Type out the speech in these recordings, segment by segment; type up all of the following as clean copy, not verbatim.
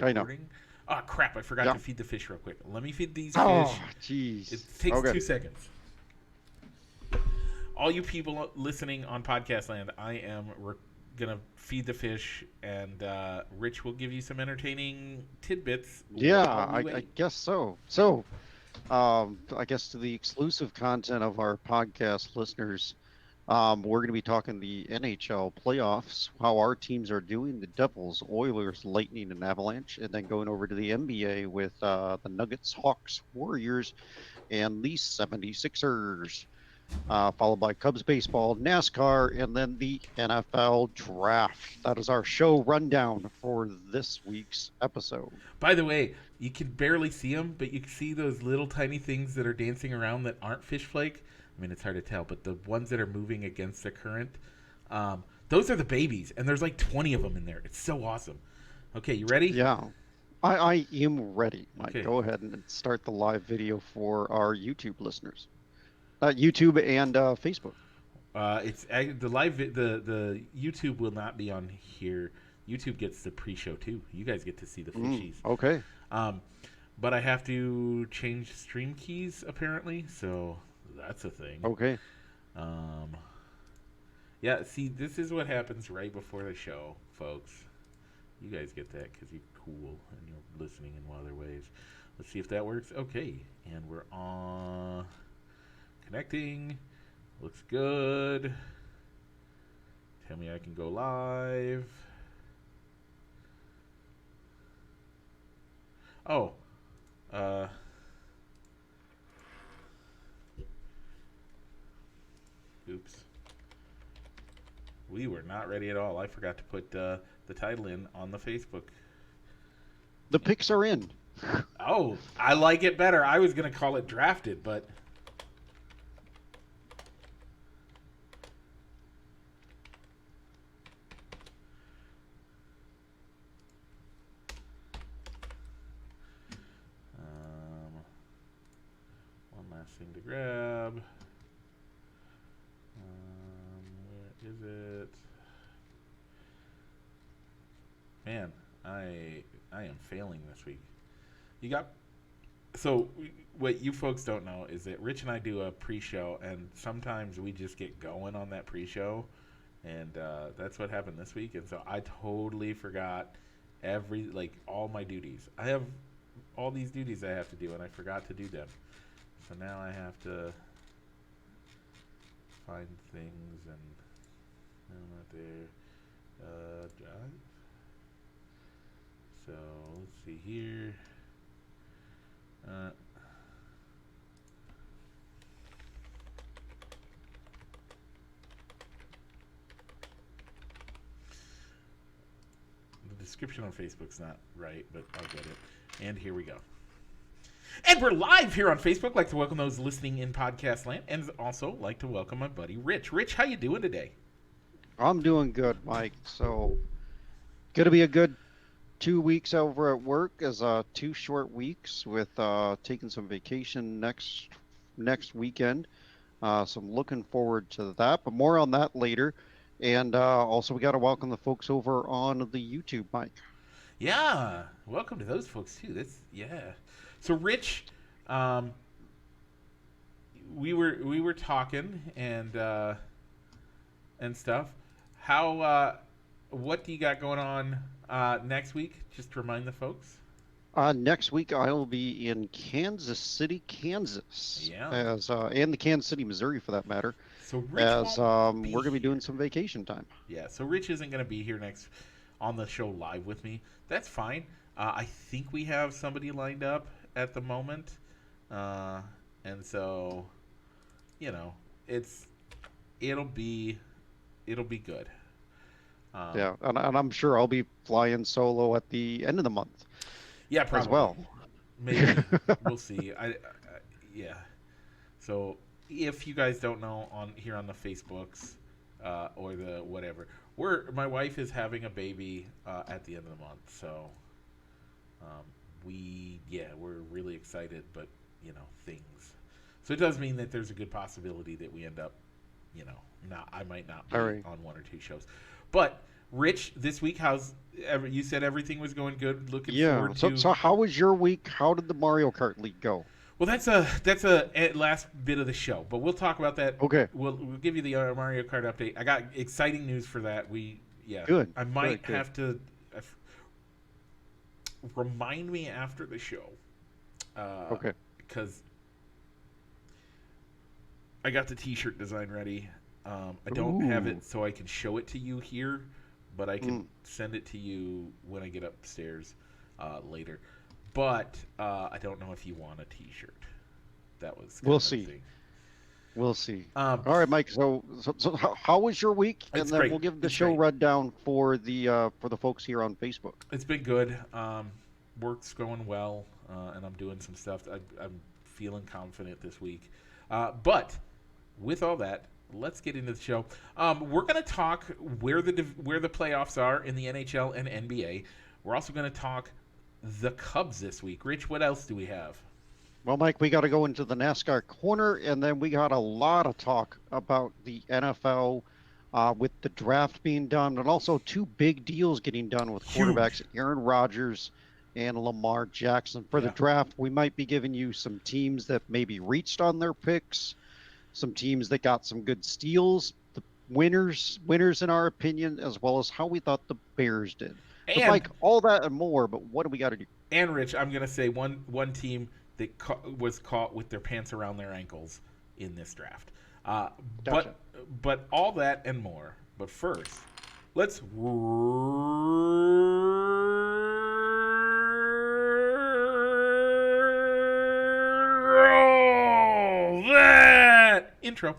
I know. recording. Oh, crap. I forgot Yeah. to feed the fish real quick. Let me feed these Oh, fish. It jeez. takes Okay. 2 seconds. All you people listening on podcast land, I am going to feed the fish, and Rich will give you some entertaining tidbits Yeah, while we I wait. guess so. I guess to the exclusive content of our podcast listeners, we're going to be talking the NHL playoffs, how our teams are doing, the Devils, Oilers, Lightning, and Avalanche, and then going over to the NBA with the Nuggets, Hawks, Warriors, and the 76ers, followed by Cubs baseball, NASCAR, and then the NFL draft. That is our show rundown for this week's episode. By the way, you can barely see them, but you can see those little tiny things that are dancing around that aren't fish flake. I mean, it's hard to tell, but the ones that are moving against the current, those are the babies, and there's like 20 of them in there. It's so awesome. Okay, you ready? Yeah, I am ready, Mike. Okay. Go ahead and start the live video for our YouTube listeners. YouTube and Facebook. The the YouTube will not be on here. YouTube gets the pre-show too. You guys get to see the fishies. Okay. Um, but I have to change stream keys apparently, so that's a thing. Okay. Um, yeah, see, this is what happens right before the show, folks. You guys get that because you're cool and you're listening in other ways. Let's see if that works. Okay, and we're on connecting. Looks good. Tell me I can go live. Oh, uh, oops. We were not ready at all. I forgot to put the title in on the Facebook. The picks are in. Oh, I like it better. I was going to call it drafted, but one last thing to grab. Where is it? Man, I am failing this week. You got so what you folks don't know is that Rich and I do a pre-show, and sometimes we just get going on that pre-show, and that's what happened this week. And so I totally forgot all my duties. I have all these duties I have to do, and I forgot to do them. So now I have to find things, and I'm not there. Drive. So let's see here. Uh, the description on Facebook's not right, but I'll get it. And here we go. And we're live here on Facebook. Like to welcome those listening in podcast land, and also like to welcome my buddy Rich. Rich, how you doing today? I'm doing good, Mike. So, gonna be a good 2 weeks over at work as 2 short weeks with taking some vacation next weekend. So I'm looking forward to that, but more on that later. And also we got to welcome the folks over on the YouTube, Mike. Yeah, welcome to those folks too. That's yeah. So Rich, um, we were talking and stuff. How what do you got going on next week? Just to remind the folks. Next week I'll be in Kansas City, Kansas, Yeah. as and the Kansas City, Missouri, for that matter, So Rich as won't be we're gonna be doing here. some vacation time. Yeah. So Rich isn't going to be here next on the show live with me. That's fine. I think we have somebody lined up at the moment, uh, and so you know it's it'll be it'll be good. Um, Yeah, and I'm sure I'll be flying solo at the end of the month yeah, as probably. well. Maybe we'll see. Yeah. So if you guys don't know on here on the Facebooks or the whatever, my wife is having a baby at the end of the month, so um, we're really excited, but things. So it does mean that there's a good possibility that we end up, I might not be All right. on one or two shows, but Rich, this week, you said everything was going good. Looking Yeah. forward So to. so how was your week? How did the Mario Kart League go? Well, that's a last bit of the show, but we'll talk about that. Okay. We'll give you the Mario Kart update. I got exciting news for that. Yeah, Good. I Good. might Good. have to remind me after the show, Okay. because I got the T-shirt design ready. I don't have Ooh. it so I can show it to you here, but I can Mm. send it to you when I get upstairs later. But I don't know if you want a T-shirt. That was kind We'll of the see. thing. We'll see. Um, All right, Mike. So how was your week? it's And then great. we'll give the It's show great. rundown for the folks here on Facebook. It's been good. Work's going well, and I'm doing some stuff. I'm feeling confident this week. But with all that, let's get into the show. We're going to talk where the playoffs are in the NHL and NBA. We're also going to talk the Cubs this week. Rich, what else do we have? Well, Mike, we got to go into the NASCAR corner, and then we got a lot of talk about the NFL with the draft being done, and also two big deals getting done with quarterbacks Huge. Aaron Rodgers and Lamar Jackson. For the Yeah. draft, we might be giving you some teams that maybe reached on their picks, some teams that got some good steals, the winners in our opinion, as well as how we thought the Bears did. So, And Mike, all that and more, but what do we got to do? Rich, I'm going to say one team that was caught with their pants around their ankles in this draft. Uh, Gotcha. but but all that and more. But first, let's roll that intro.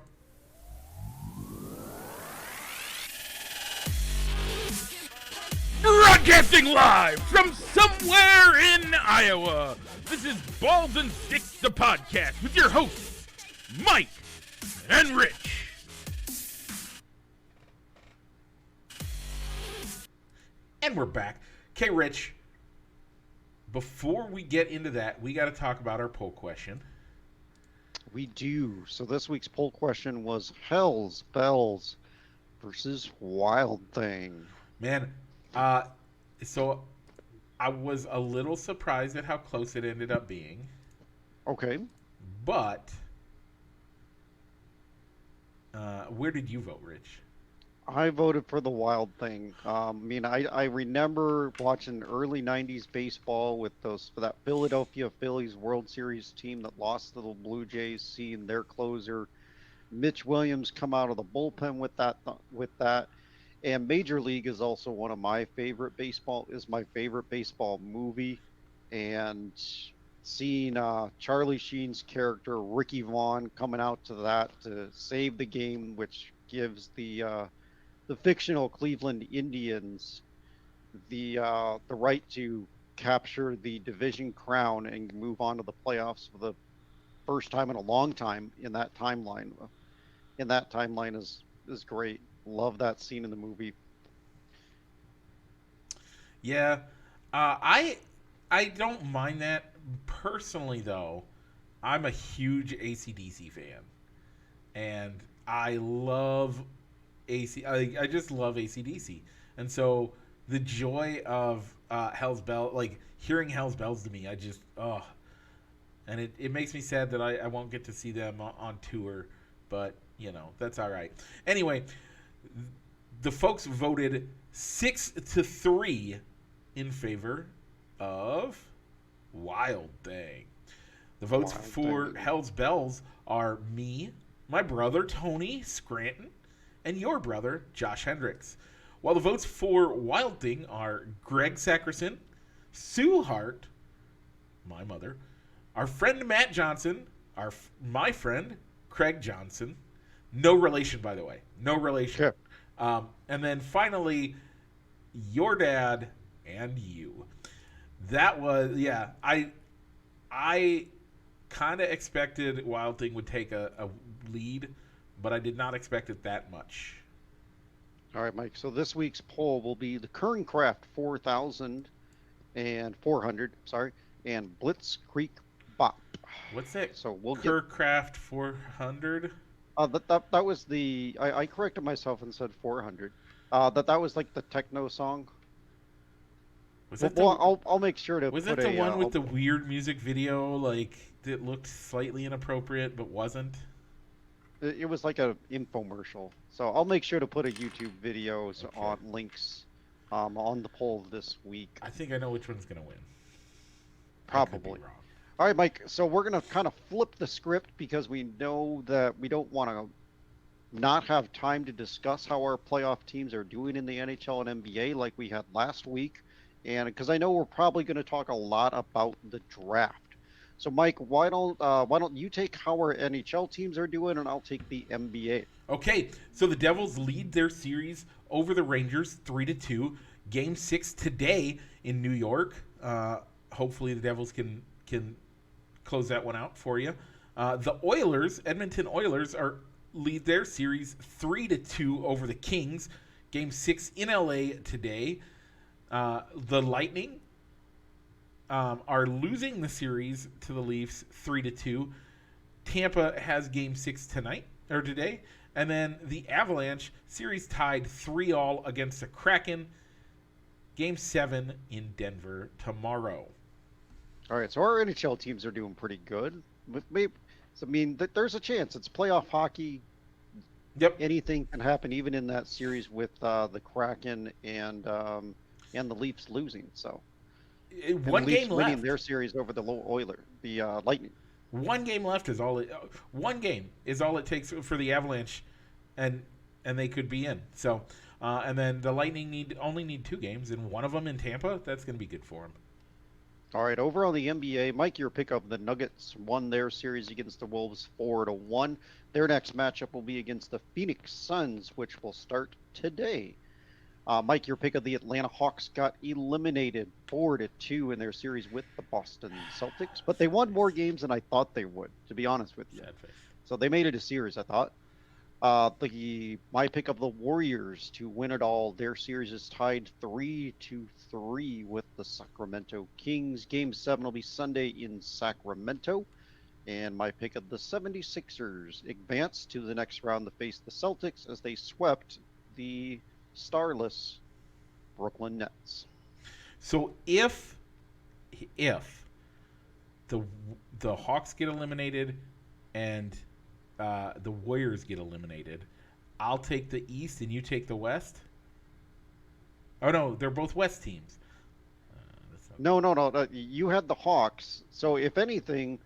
Broadcasting live from somewhere in Iowa. This is Balls and Sticks, the podcast, with your hosts, Mike and Rich. And we're back. Okay, Rich, before we get into that, we got to talk about our poll question. We do. So this week's poll question was Hell's Bells versus Wild Thing. Man, so I was a little surprised at how close it ended up being, Okay. but where did you vote, Rich? I voted for the Wild Thing. I remember watching early 90s baseball with for that Philadelphia Phillies World Series team that lost to the Blue Jays, seeing their closer Mitch Williams come out of the bullpen with that. And Major League is also one of my favorite baseball movie. And seeing Charlie Sheen's character Ricky Vaughn coming out to that to save the game, which gives the fictional Cleveland Indians the right to capture the division crown and move on to the playoffs for the first time in a long time in that timeline. Is great. Love that scene in the movie. Yeah, I don't mind that personally though. I'm a huge ACDC fan, and I love I just love ACDC, and so the joy of Hell's Bell, like hearing Hell's Bells to me, I just and it makes me sad that I won't get to see them on tour, but that's all right. Anyway, the folks voted 6-3 in favor of Wild Thing. The votes Wild for Thing. Hell's Bells are me, my brother Tony Scranton, and your brother Josh Hendricks. While the votes for Wild Thing are Greg Sackerson, Sue Hart, my mother, our friend Matt Johnson, my friend Craig Johnson, no relation by the way, no relation. Okay. And then finally, your dad and you. That was I kind of expected Wild Thing would take a lead, but I did not expect it that much. All right, Mike. So this week's poll will be the Kern Craft 4,400, sorry, and Blitz Creek Bop. What's that? So we'll get Kercraft 400. that was I corrected myself and said 400. That was like the techno song. Was Well, that well, the I'll make sure to was put that the a. one with the weird music video like that looked slightly inappropriate but wasn't? It was like a infomercial, so I'll make sure to put a YouTube videos Okay. on links, on the poll this week, I think I know which one's gonna win. I could be probably. wrong. All right, Mike. So we're gonna kind of flip the script because we know that we don't want to not have time to discuss how our playoff teams are doing in the NHL and NBA like we had last week. And because I know we're probably going to talk a lot about the draft. So, Mike, why don't you take how our NHL teams are doing, and I'll take the NBA. Okay, so the Devils lead their series over the Rangers 3-2. Game 6 today in New York. Hopefully the Devils can close that one out for you. The Oilers, Edmonton Oilers, are lead their series 3-2 over the Kings. Game 6 in LA today. The Lightning are losing the series to the Leafs 3-2. Tampa has Game 6 tonight or today, and then the Avalanche series tied 3-3 against the Kraken. Game 7 in Denver tomorrow. All right, so our NHL teams are doing pretty good. With maybe, so, I mean, there's a chance. It's playoff hockey. Yep. Anything can happen, even in that series with the Kraken and the Leafs losing. So, and the One game Leafs winning left. their series over the the Lightning. One game left is all it. One game is all it takes for the Avalanche, and they could be in. So, and then the Lightning only need 2 games, and one of them in Tampa. That's going to be good for them. All right, over on the NBA, Mike, your pick of the Nuggets won their series against the Wolves 4-1. Their next matchup will be against the Phoenix Suns, which will start today. Mike, your pick of the Atlanta Hawks got eliminated 4-2 in their series with the Boston Celtics, but they won more games than I thought they would, to be honest with you. Sad face. So they made it a series, I thought. The my pick of the Warriors to win it all. Their series is tied 3-3 with the Sacramento Kings. Game 7 will be Sunday in Sacramento. And my pick of the 76ers advance to the next round to face the Celtics as they swept the starless Brooklyn Nets. So if the the Hawks get eliminated and the Warriors get eliminated, I'll take the East and you take the West. Oh no, they're both West teams. That's not... No, no, no, no. You had the Hawks. So if anything,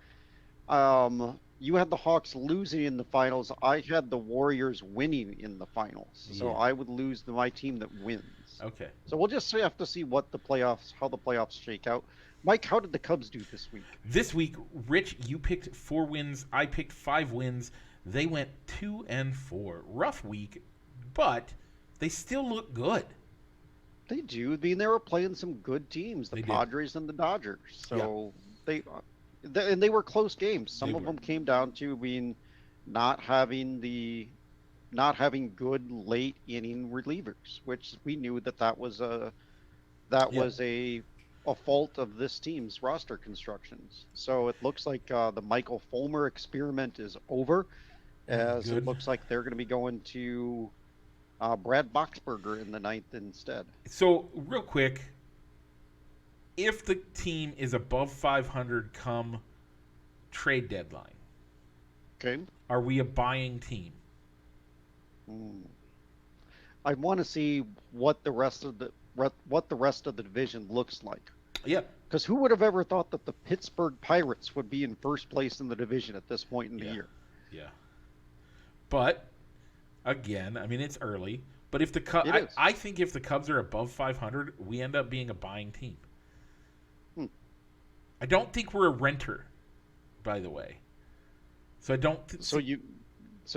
you had the Hawks losing in the finals. I had the Warriors winning in the finals. So Yeah. I would lose my team that wins. Okay. So we'll just have to see how the playoffs shake out. Mike, how did the Cubs do this week? This week, Rich, you picked 4 wins. I picked 5 wins. They went 2-4. Rough week, but they still look good. They do. I mean, they were playing some good teams, the They did. Padres and the Dodgers. Yeah, So and they were close games. they Some of were. them came down to being not having the not having good late inning relievers, which we knew that Yep. was a fault of this team's roster constructions. So it looks like the Michael Fulmer experiment is over, as it Good. looks like they're going to be going to Brad Boxberger in the ninth instead. So, real quick, if the team is above 500 come trade deadline, Okay. are we a buying team? Hmm. I want to see what the rest of the division looks like. Yeah, Because who would have ever thought that the Pittsburgh Pirates would be in first place in the division at this point in the yeah, year? yeah. But again, I mean it's early. But if the It is. I think if the Cubs are above 500, we end up being a buying team. Hmm. I don't think we're a renter, by the way. So I don't. So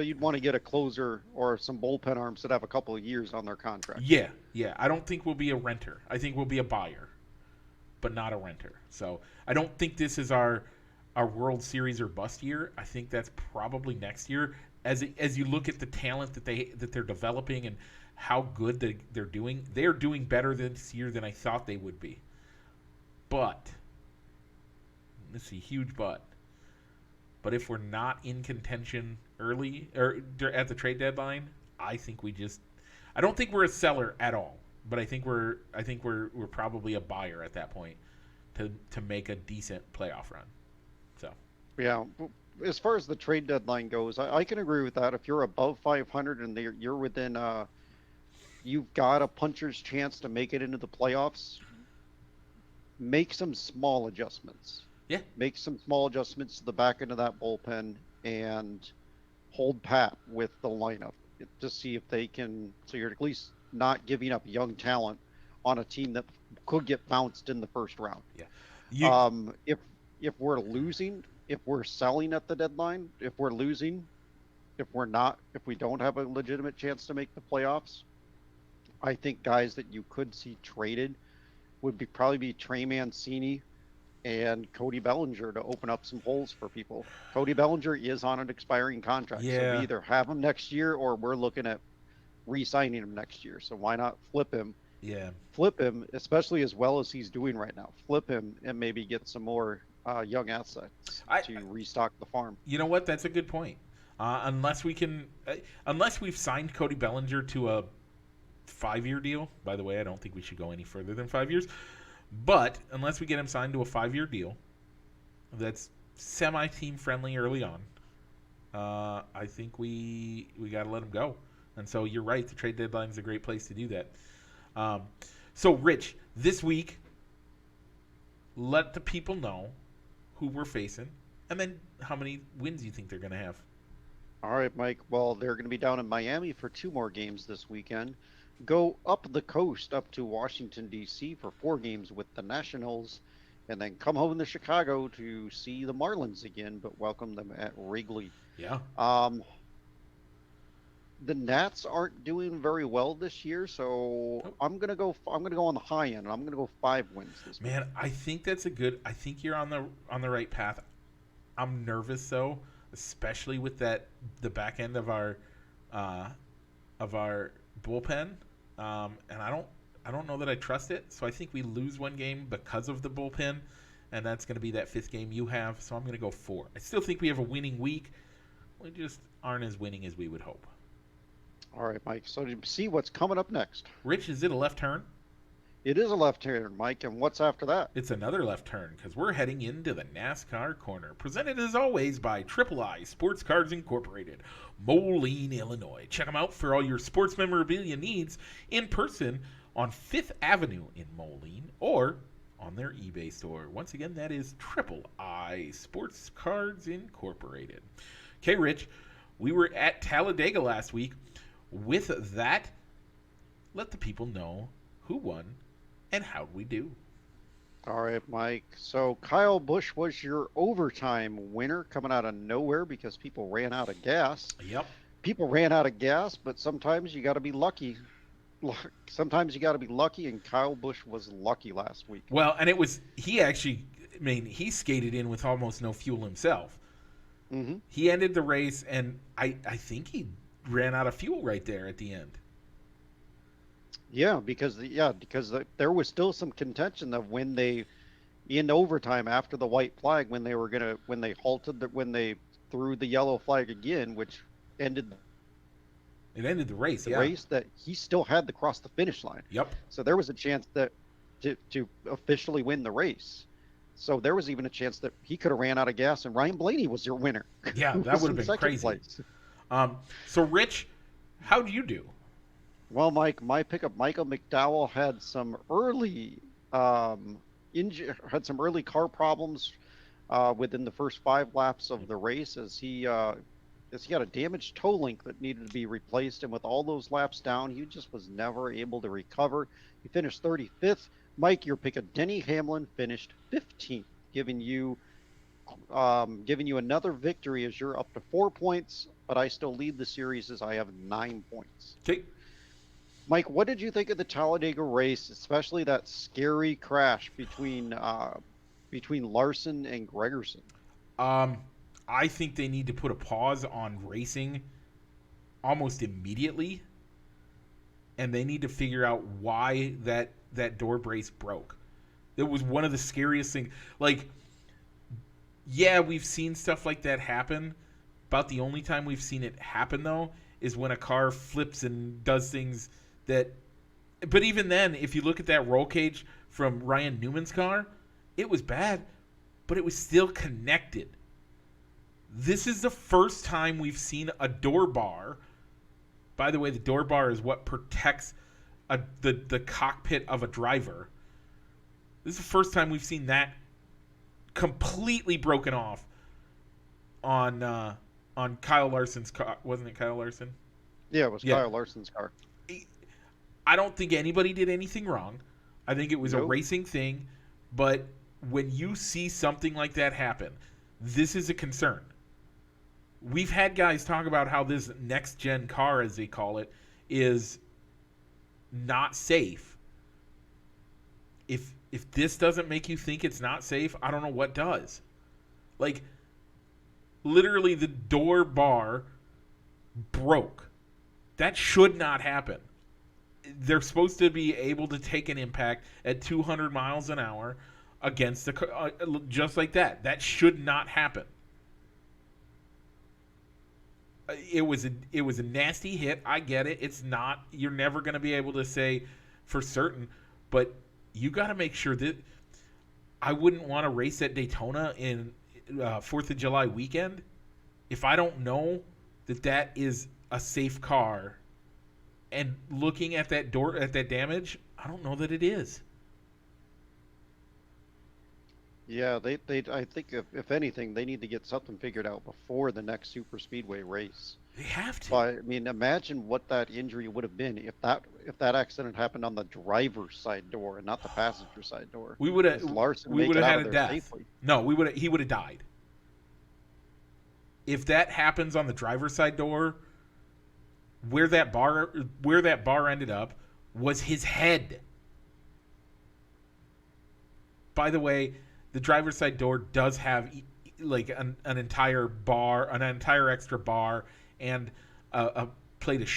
you'd want to get a closer or some bullpen arms that have a couple of years on their contract. Yeah, yeah. I don't think we'll be a renter. I think we'll be a buyer, but not a renter. So I don't think this is our World Series or bust year. I think that's probably next year. As you look at the talent that they're developing and how good they're doing, they're doing better this year than I thought they would be. But let's see, huge but. But if we're not in contention early or at the trade deadline, I think I don't think we're a seller at all, but I think we're probably a buyer at that point to make a decent playoff run. So Yeah. As far as the trade deadline goes, I can agree with that. If you're above 500 and you're within, you've got a puncher's chance to make it into the playoffs, make some small adjustments. yeah, Make some small adjustments to the back end of that bullpen and hold pat with the lineup to see if they can. So you're at least not giving up young talent on a team that could get bounced in the first round. yeah. You If we're losing, if we're selling at the deadline, if we're losing, if we don't have a legitimate chance to make the playoffs, I think guys that you could see traded would probably be Trey Mancini and Cody Bellinger to open up some holes for people. Cody Bellinger is on an expiring contract, so we yeah either have him next year or we're looking at re-signing him next year. So why not flip him? yeah. Flip him, especially as well as he's doing right now. Flip him and maybe get some more young assets I to restock the farm. You know what? That's a good point. Unless we can, unless we've signed Cody Bellinger to a 5-year deal. By the way, I don't think we should go any further than 5 years. But unless we get him signed to a 5-year deal, that's semi-team friendly early on. I think we got to let him go. And so you're right. The trade deadline is a great place to do that. So Rich, this week, let the people know who we're facing, and then how many wins you think they're going to have. All right, Mike. Well, they're going to be down in Miami for 2 more games this weekend. Go up the coast up to Washington, D.C. for 4 games with the Nationals, and then come home to Chicago to see the Marlins again, but welcome them at Wrigley. Yeah. Um, the Nats aren't doing very well this year, so Nope. I'm gonna go on the high end. I'm gonna go 5 wins this week. Man, I think that's a good. I think you're on the right path. I'm nervous though, especially with the back end uh, of our bullpen, and I don't know that I trust it. So I think we lose 1 game because of the bullpen, and that's going to be that 5th game you have. So I'm going to go 4. I still think we have a winning week. We just aren't as winning as we would hope. All right, Mike. So to see what's coming up next. Rich, is it a left turn? It is a left turn, Mike, and what's after that? It's another left turn because we're heading into the NASCAR Corner, presented as always by Triple I Sports Cards Incorporated, Moline, Illinois. Check them out for all your sports memorabilia needs in person on 5th Avenue in Moline or on their eBay store. Once again, that is Triple I Sports Cards Incorporated. Okay, Rich, we were at Talladega last week. With that, let the people know who won and how'd we do. All right, Mike. So Kyle Busch was your overtime winner coming out of nowhere because people ran out of gas. Yep. People ran out of gas, but sometimes you got to be lucky. Sometimes you got to be lucky, and Kyle Busch was lucky last week. Well, and he actually, I mean, he skated in with almost no fuel himself. Mm-hmm. He ended the race, and I think he ran out of fuel right there at the end. Yeah, because there was still some contention of when they, in overtime after the white flag, when they halted, when they threw the yellow flag again, which ended It ended the race, the yeah. race, that he still had to cross the finish line. Yep. So there was a chance that to officially win the race. So there was even a chance that he could have ran out of gas, and Ryan Blaney was your winner. Yeah, who that was would in have been second crazy. place. So, Rich, how'd you do? Well, Mike, my pickup, Michael McDowell, had some early car problems within the first 5 laps of the race as he had a damaged toe link that needed to be replaced, and with all those laps down, he just was never able to recover. He finished 35th. Mike, your pick of Denny Hamlin finished 15th, giving you another victory as you're up to 4 points, but I still lead the series as I have 9 points. Okay. Mike, what did you think of the Talladega race, especially that scary crash between Larson and Gregerson? I think they need to put a pause on racing almost immediately, and they need to figure out why that door brace broke. It was one of the scariest things. Like, yeah, we've seen stuff like that happen. About the only time we've seen it happen, though, is when a car flips and does things that. But even then, if you look at that roll cage from Ryan Newman's car, it was bad, but it was still connected. This is the first time we've seen a door bar. By the way, the door bar is what protects the cockpit of a driver. This is the first time we've seen that completely broken off on Kyle Larson's car. Wasn't it Kyle Larson? Yeah, it was Yeah. Kyle Larson's car. I don't think anybody did anything wrong. I think it was a Nope. racing thing, but when you see something like that happen, this is a concern. We've had guys talk about how this next gen car, as they call it, is not safe. If this doesn't make you think it's not safe, I don't know what does. Like, literally the door bar broke. That should not happen. They're supposed to be able to take an impact at 200 miles an hour against the just like that. That should not happen. It was a nasty hit. I get it. It's not. You're never going to be able to say for certain, but you got to make sure that I wouldn't want to race at Daytona in 4th of July weekend if I don't know that that is a safe car. And looking at that door, at that damage, I don't know that it is. Yeah, they I think if anything, they need to get something figured out before the next super speedway race. They have to. But I mean, imagine what that injury would have been if that accident happened on the driver's side door and not the passenger side door. We would have. Does Larson We make would it have out had of a there death. safely? No, we would. He would have died. If that happens on the driver's side door, where that bar ended up was his head. By the way, the driver's side door does have like an entire bar, an entire extra bar, and a plate of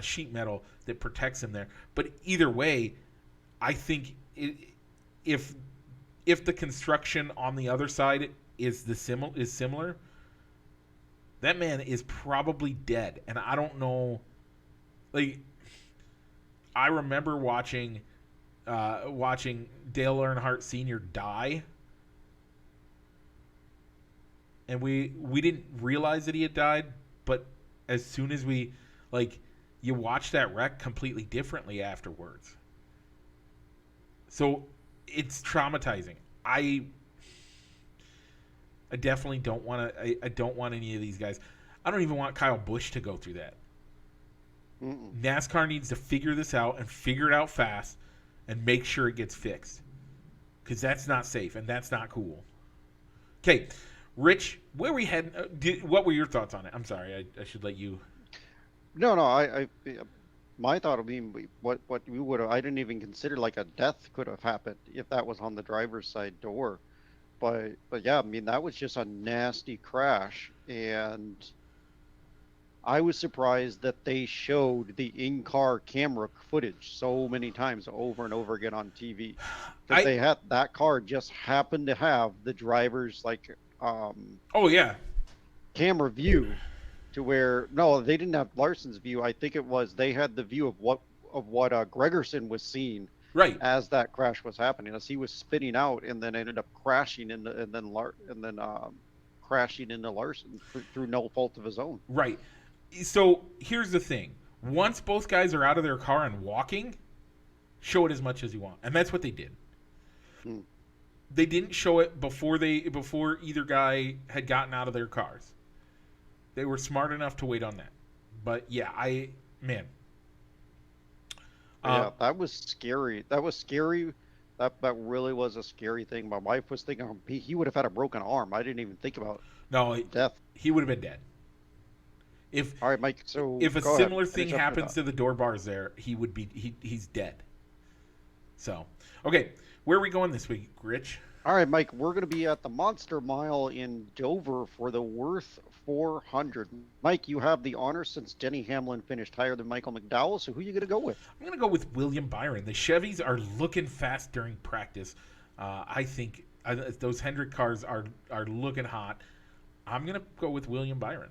sheet metal that protects him there. But either way, I think if the construction on the other side is similar, that man is probably dead. And I don't know, like, I remember watching Dale Earnhardt Sr. die, and we didn't realize that he had died, but as soon as you watch that wreck completely differently afterwards. So it's traumatizing. I definitely don't want to. I don't want any of these guys. I don't even want Kyle Busch to go through that. Mm-mm. NASCAR needs to figure this out and figure it out fast and make sure it gets fixed. Because that's not safe and that's not cool. Okay, Rich, where we heading? What were your thoughts on it? I'm sorry, I should let you. No, my thought would be what we would have. I didn't even consider like a death could have happened if that was on the driver's side door. But yeah, I mean that was just a nasty crash, and I was surprised that they showed the in-car camera footage so many times over and over again on TV. Because they had that car just happened to have the driver's Oh yeah, camera view to where no, they didn't have Larson's view. I think it was they had the view of what Gregerson was seeing right. as that crash was happening, as he was spinning out and then ended up crashing crashing into Larson through no fault of his own. Right. So here's the thing: once both guys are out of their car and walking, show it as much as you want, and that's what they did. Hmm. They didn't show it before either guy had gotten out of their cars. They were smart enough to wait on that. But yeah, man. Yeah, that was scary. That was scary. That really was a scary thing. My wife was thinking he would have had a broken arm. I didn't even think about No, death. he would have been dead. All right, Mike. So If a go ahead. similar thing Finish up your happens thought. to the door bars there, he's dead. So, okay, where are we going this week, Rich? All right, Mike. We're going to be at the Monster Mile in Dover for the Worth 400. Mike, you have the honor since Denny Hamlin finished higher than Michael McDowell. So who are you going to go with? I'm going to go with William Byron. The Chevys are looking fast during practice. I think those Hendricks cars are looking hot. I'm going to go with William Byron.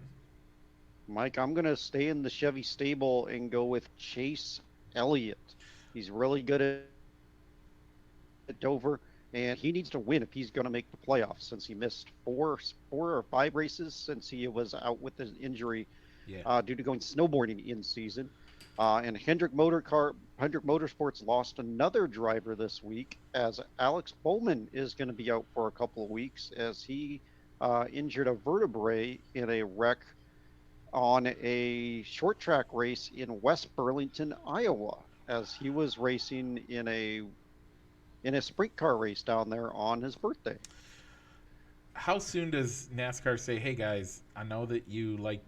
Mike, I'm going to stay in the Chevy stable and go with Chase Elliott. He's really good at Dover, and he needs to win if he's going to make the playoffs since he missed four or five races since he was out with an injury Yeah. due to going snowboarding in season. And Hendrick Motorsports lost another driver this week as Alex Bowman is going to be out for a couple of weeks as he injured a vertebrae in a wreck on a short track race in West Burlington, Iowa, as he was racing in a sprint car race down there on his birthday. How soon does NASCAR say, "Hey guys, I know that you like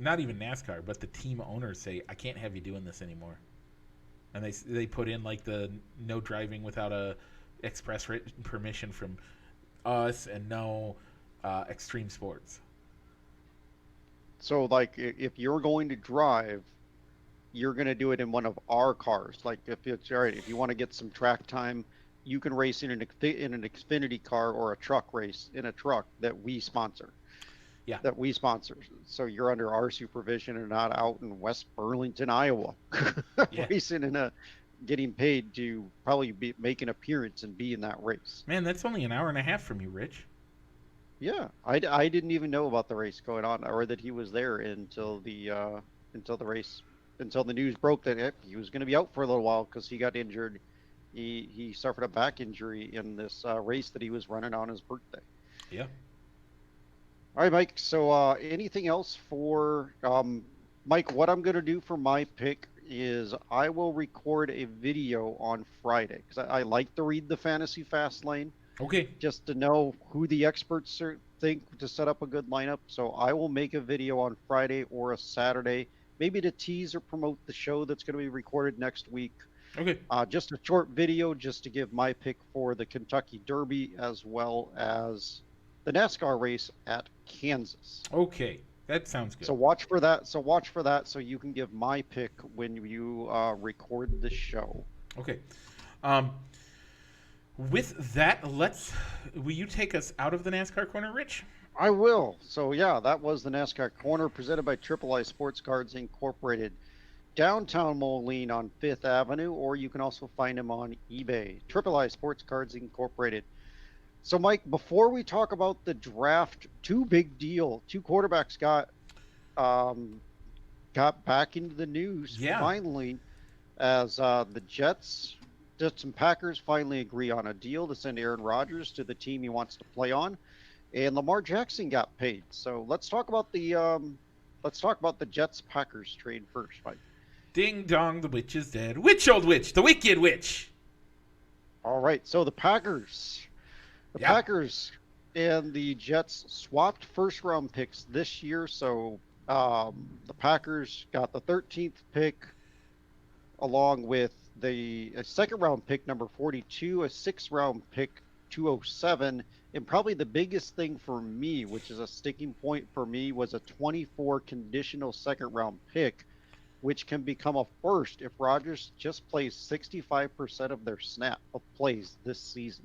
not even NASCAR, but the team owners say I can't have you doing this anymore," and they put in like the no driving without a express written permission from us and no extreme sports. So, like, if you're going to drive, you're going to do it in one of our cars. Like, if it's all right, if you want to get some track time, you can race in an Xfinity car or a truck race in a truck that we sponsor. Yeah, That we sponsor. So you're under our supervision and not out in West Burlington, Iowa, yeah, racing in a getting paid to probably make an appearance and be in that race. man, that's only an hour and a half from you, Rich. Yeah, I didn't even know about the race going on or that he was there until the race until the news broke that he was going to be out for a little while because he got injured. He suffered a back injury in this race that he was running on his birthday. Yeah. All right, Mike. So anything else for Mike? What I'm going to do for my pick is I will record a video on Friday because I like to read the fantasy fast lane Okay. just to know who the experts think to set up a good lineup. So I will make a video on Friday or a Saturday, maybe to tease or promote the show that's going to be recorded next week. Okay. Just a short video just to give my pick for the Kentucky Derby as well as the NASCAR race at Kansas. Okay. That sounds good. So watch for that. So watch for that so you can give my pick when you record the show. Okay. Um, with that, will you take us out of the NASCAR corner, Rich? I will. So yeah, that was the NASCAR Corner presented by Triple I Sports Cards Incorporated. Downtown Moline on Fifth Avenue, or you can also find them on eBay. Triple I Sports Cards Incorporated. So, Mike, before we talk about the draft, two quarterbacks got back into the news Yeah. finally, as the Jets and Packers finally agree on a deal to send Aaron Rodgers to the team he wants to play on, and Lamar Jackson got paid. So let's talk about the Jets Packers trade first, Mike. Ding dong, the witch is dead. Witch, old witch, the wicked witch. All right, so the Yeah. Packers and the Jets swapped first round picks this year. So the Packers got the 13th pick along with a second round pick number 42, a sixth round pick 207, and probably the biggest thing for me, which is a sticking point for me, was a 24 conditional second round pick, which can become a first if Rodgers just plays 65% of their plays this season.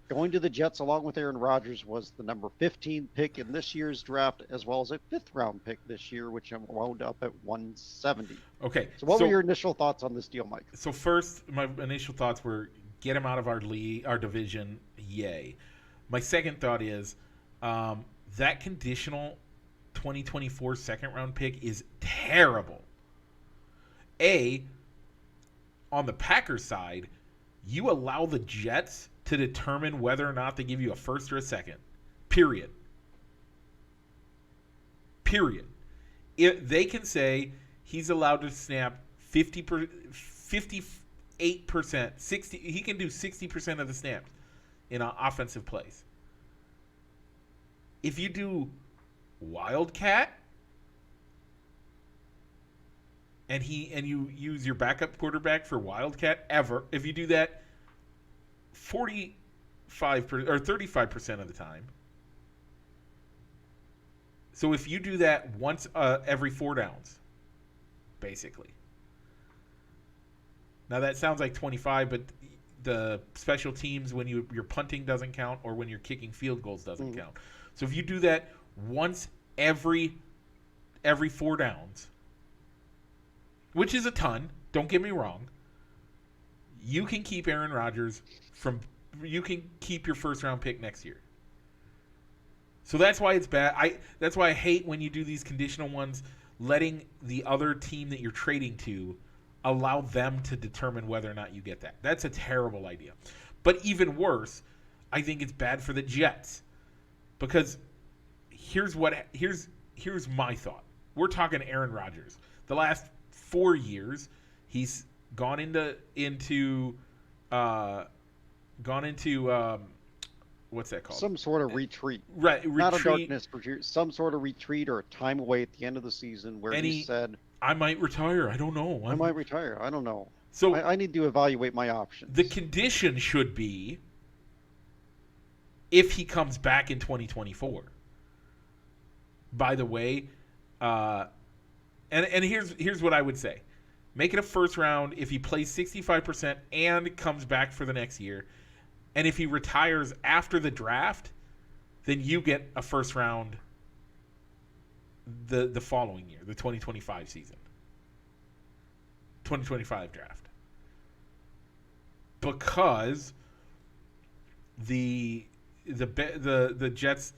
Going to the Jets along with Aaron Rodgers was the number 15 pick in this year's draft, as well as a fifth round pick this year, which wound up at 170. Okay. So, what were your initial thoughts on this deal, Mike? So first, my initial thoughts were get him out of our division. Yay. My second thought is that conditional 2024 second round pick is terrible. On the Packers side, you allow the Jets to determine whether or not they give you a first or a second. Period. They can say he's allowed to snap 58%, 60. He can do 60% of the snaps in offensive plays. If you do Wildcat and you use your backup quarterback for Wildcat if you do that 45 or 35% of the time. So if you do that once every 4 downs, basically. Now that sounds like 25, but the special teams when your punting doesn't count or when you're kicking field goals doesn't count. So if you do that once every 4 downs, which is a ton, Don't get me wrong. You can keep Aaron Rodgers you can keep your first round pick next year. So that's why it's bad. That's why I hate when you do these conditional ones, letting the other team that you're trading to allow them to determine whether or not you get that. That's a terrible idea. But even worse, I think it's bad for the Jets. Because here's my thought. We're talking Aaron Rodgers. The last 4 years, he's gone into what's that called? Some sort of retreat. Right, retreat. Not a darkness retreat. Some sort of retreat or a time away at the end of the season where he said, I might retire. I don't know. I might retire. I don't know. So I need to evaluate my options. The condition should be if he comes back in 2024. By the way, and here's what I would say. Make it a first round if he plays 65% and comes back for the next year. And if he retires after the draft, then you get a first round the following year, the 2025 season. 2025 draft. Because the Jets,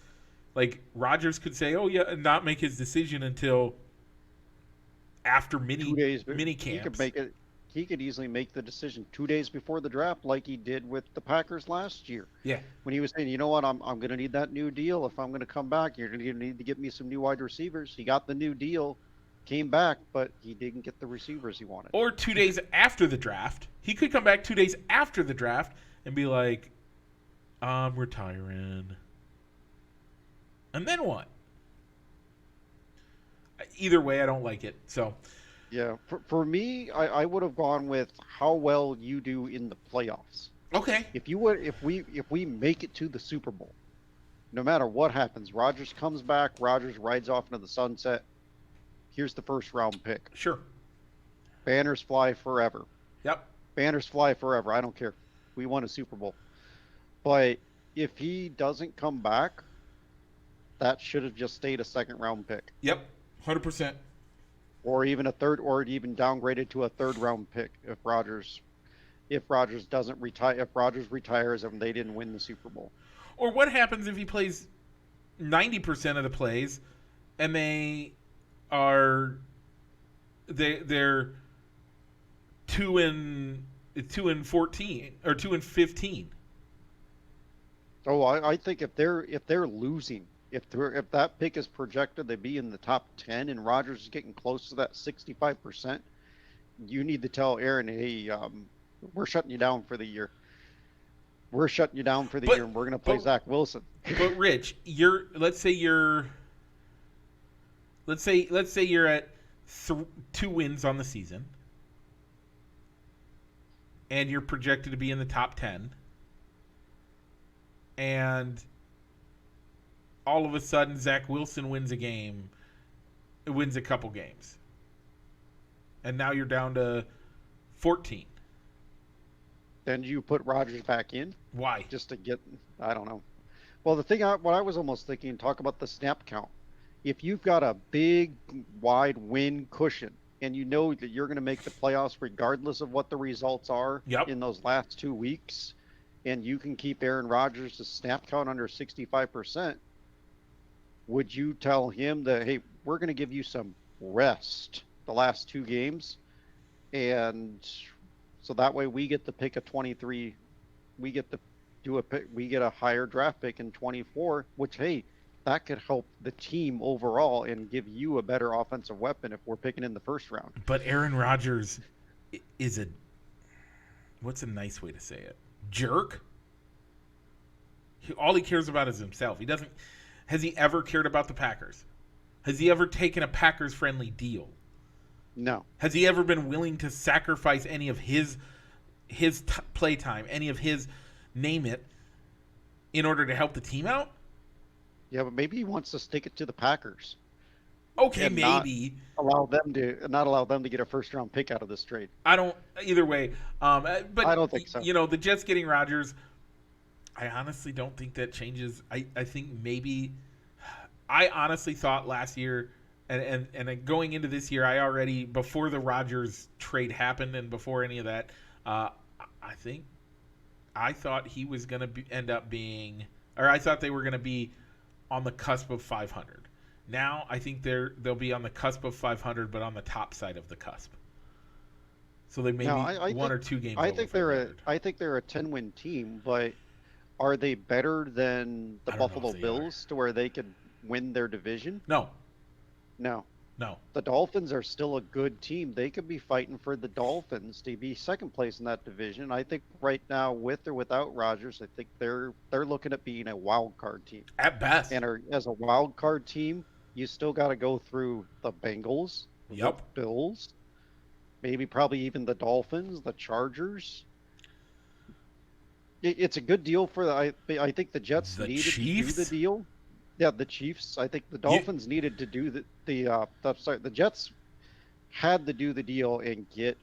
like, Rodgers could say, "Oh yeah," and not make his decision until after mini camps. He could easily make the decision 2 days before the draft, like he did with the Packers last year. Yeah, when he was saying, "You know what, I'm going to need that new deal if I'm going to come back. You're going to need to get me some new wide receivers." He got the new deal, came back, but he didn't get the receivers he wanted. Or 2 days after the draft, he could come back 2 days after the draft and be like, "I'm retiring," and then what? Either way, I don't like it. So. Yeah, for me, I would have gone with how well you do in the playoffs. Okay. If we make it to the Super Bowl, no matter what happens, Rodgers comes back, Rodgers rides off into the sunset. Here's the first round pick. Sure. Banners fly forever. Yep. Banners fly forever. I don't care. We won a Super Bowl. But if he doesn't come back, that should have just stayed a second round pick. Yep. 100%. Or even even downgraded to a third round pick if Rodgers doesn't retire, if Rodgers retires and they didn't win the Super Bowl. Or what happens if he plays 90% of the plays and they're 2-14 or 2-15? Oh, I think if they're losing, if that pick is projected to be in the top 10 and Rodgers is getting close to that 65%, you need to tell Aaron, "Hey, we're shutting you down for the year. We're shutting you down for the year, and we're going to play Zach Wilson." But Rich, let's say you're at 2 wins on the season, and you're projected to be in the top 10, and all of a sudden Zach Wilson wins a couple games, and now you're down to 14. Then you put Rodgers back in. Why? Just to get, I don't know. Well, what I was almost thinking, talk about the snap count. If you've got a big, wide win cushion, and you know that you're going to make the playoffs regardless of what the results are in those last 2 weeks, and you can keep Aaron Rodgers' snap count under 65%, would you tell him that, "Hey, we're going to give you some rest the last 2 games, and so that way we get to pick a 23, we get to do a pick, we get a higher draft pick in 24, which, hey, that could help the team overall and give you a better offensive weapon if we're picking in the first round." But Aaron Rodgers is what's a nice way to say it? Jerk. All he cares about is himself. Has he ever cared about the Packers? Has he ever taken a Packers-friendly deal? No. Has he ever been willing to sacrifice any of his play time, any of his name it, in order to help the team out? Yeah, but maybe he wants to stick it to the Packers. Okay, maybe not allow them to get a first round pick out of this trade. I don't either way. But I don't think so. The Jets getting Rodgers, I honestly don't think that changes. I think maybe I honestly thought last year And going into this year, I already before the Rodgers trade happened and before any of that, uh, I think I thought he was going to end up being, or I thought they were going to be on the cusp of 500. Now I think they'll be on the cusp of 500, but on the top side of the cusp. So they may Now, be I one think or two games I over think they're a 500. I think they're a 10-win team, but are they better than the I don't know if Buffalo they are. Bills to where they could win their division? No, No. no. The Dolphins are still a good team. They could be fighting for the Dolphins to be second place in that division. I think right now, with or without Rodgers, I think they're looking at being a wild card team. At best. And as a wild card team, you still got to go through the Bengals, the Yep. Bills, maybe probably even the Dolphins, the Chargers. It's a good deal for I think the Jets The needed to do the Chiefs. deal. Yeah, the Chiefs. I think the You, Dolphins needed to do the Jets had to do the deal and get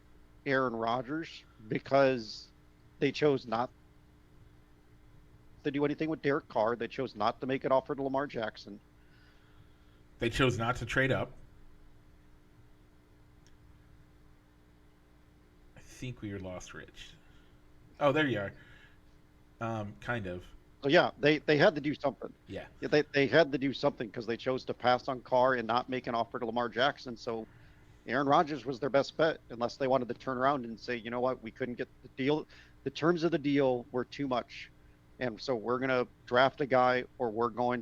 Aaron Rodgers because they chose not to do anything with Derek Carr. They chose not to make an offer to Lamar Jackson. they chose not to trade up. I think we lost Rich. Oh, there you are. Kind of. So yeah, they had to do something. Yeah. Yeah, they had to do something because they chose to pass on Carr and not make an offer to Lamar Jackson. So Aaron Rodgers was their best bet, unless they wanted to turn around and say, you know what, we couldn't get the deal. The terms of the deal were too much, and so we're gonna draft a guy, or we're gonna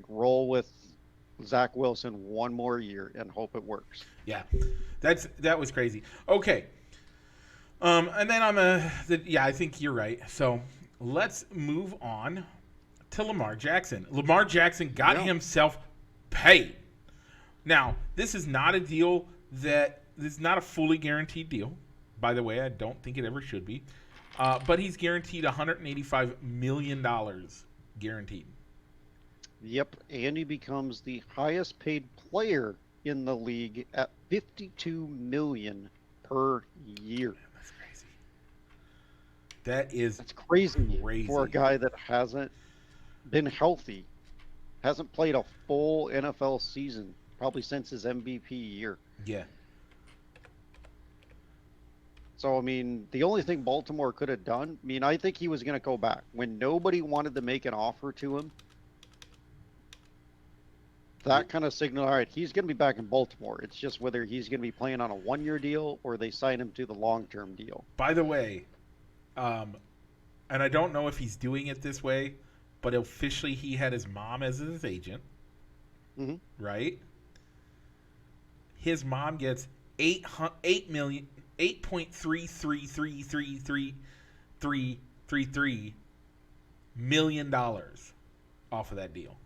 roll with Zach Wilson one more year and hope it works. Yeah. That was crazy. Okay. And then yeah, I think you're right. So let's move on to Lamar Jackson. Lamar Jackson got Yeah, himself paid. Now, this is not a deal this is not a fully guaranteed deal. By the way, I don't think it ever should be. But he's guaranteed $185 million guaranteed. yep, and he becomes the highest paid player in the league at 52 million per year. That's crazy. That is That's crazy for a crazy. guy that hasn't been healthy, hasn't played a full NFL season probably since his MVP year. Yeah. So, I mean, the only thing Baltimore could have done, I mean, I think he was going to go back. When nobody wanted to make an offer to him, that kind of signal, all right, he's going to be back in Baltimore. It's just whether he's going to be playing on a 1 year deal or they sign him to the long-term deal. By the way, um, and I don't know if he's doing it this way, but officially he had his mom as his agent, Hmm. right? His mom gets 8 million, 8.333333 million dollars off of that deal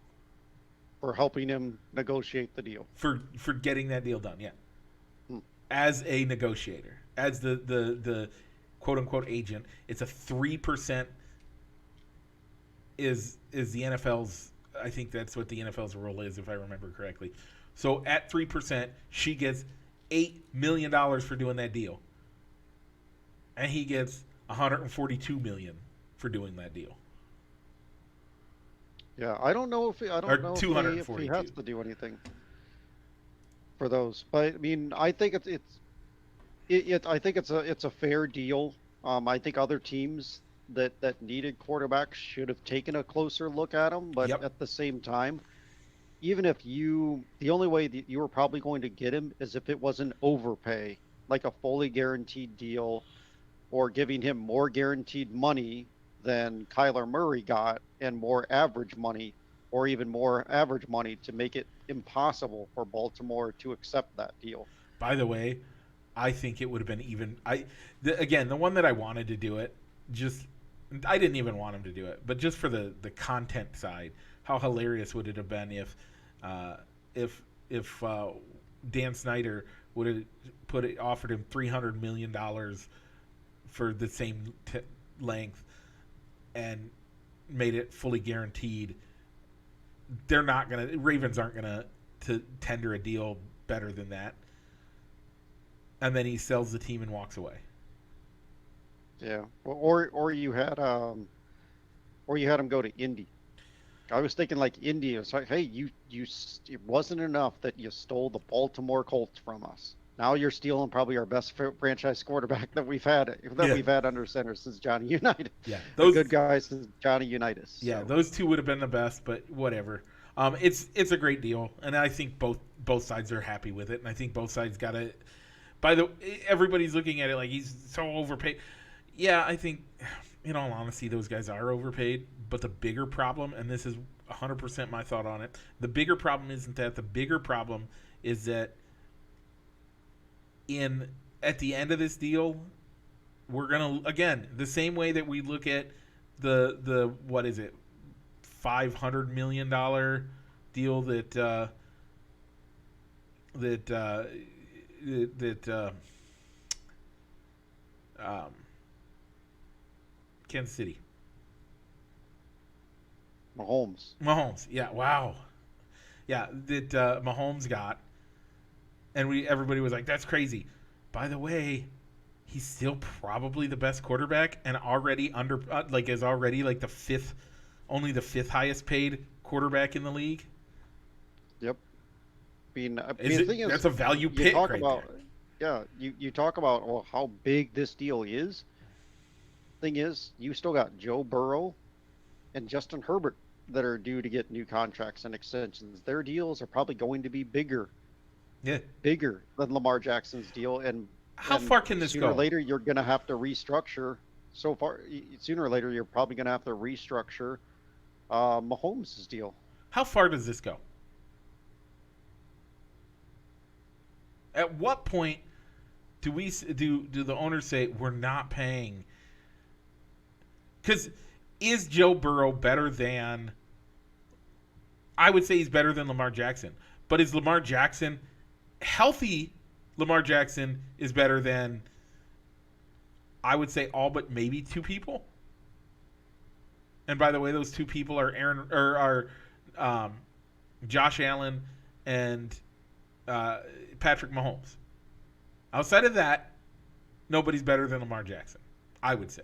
For helping him negotiate the deal. for getting that deal done. Yeah, Hmm. as a negotiator, as the quote unquote agent, it's a 3% is the NFL's. I think that's what the NFL's rule is, if I remember correctly. So at 3%, she gets $8 million for doing that deal, and he gets 142 million for doing that deal, Yeah, I don't know if I or don't know if he has 242. to do anything for those. But I mean, I think I think it's a fair deal. I think other teams that needed quarterbacks should have taken a closer look at him. But Yep. at the same time, even if the only way that you were probably going to get him is if it was an overpay, like a fully guaranteed deal, or giving him more guaranteed money than Kyler Murray got and more average money, or even more average money to make it impossible for Baltimore to accept that deal. By the way, I think it would have been even. Again, the one that I wanted to do it, just I didn't even want him to do it, but just for the content side, how hilarious would it have been uh, if Dan Snyder would have offered him $300 million for the same length and made it fully guaranteed. They're not gonna. Ravens aren't gonna to tender a deal better than that. And then he sells the team and walks away. Yeah, or you had him go to Indy. I was thinking like India. It's like, hey, it wasn't enough that you stole the Baltimore Colts from us. Now you're stealing probably our best franchise quarterback that Yeah, we've had under center since Johnny Unitas, yeah. a good guy since Johnny Unitas. Yeah, So those two would have been the best, but whatever. It's a great deal, and I think both sides are happy with it, and I think both sides got to. By the everybody's looking at it like he's so overpaid. Yeah, I think, in all honesty, those guys are overpaid. But the bigger problem, and this is 100% my thought on it, the bigger problem isn't that. The bigger problem is that in at the end of this deal, we're gonna again the same way that we look at the what is it, $500 million deal that um, Kansas City. Mahomes, yeah, wow, yeah, that Mahomes got, and everybody was like, "That's crazy." By the way, he's still probably the best quarterback, and already is already like only the fifth highest paid quarterback in the league. yep. The thing is, that's a value pick right there. Yeah, you talk about how big this deal is. Thing is, you still got Joe Burrow and Justin Herbert that are due to get new contracts and extensions. Their deals are probably going to be bigger Yeah. bigger than Lamar Jackson's deal. How far can this sooner go? or later, you're going to have to restructure. Sooner or later, you're probably going to have to restructure Mahomes' deal. How far does this go? At what point do the owners say we're not paying? Because is Joe Burrow better than? I would say he's better than Lamar Jackson. But is Lamar Jackson healthy? Lamar Jackson is better than, I would say, all but maybe two people. And by the way, those two people are Josh Allen and Patrick Mahomes. Outside of that, nobody's better than Lamar Jackson, I would say.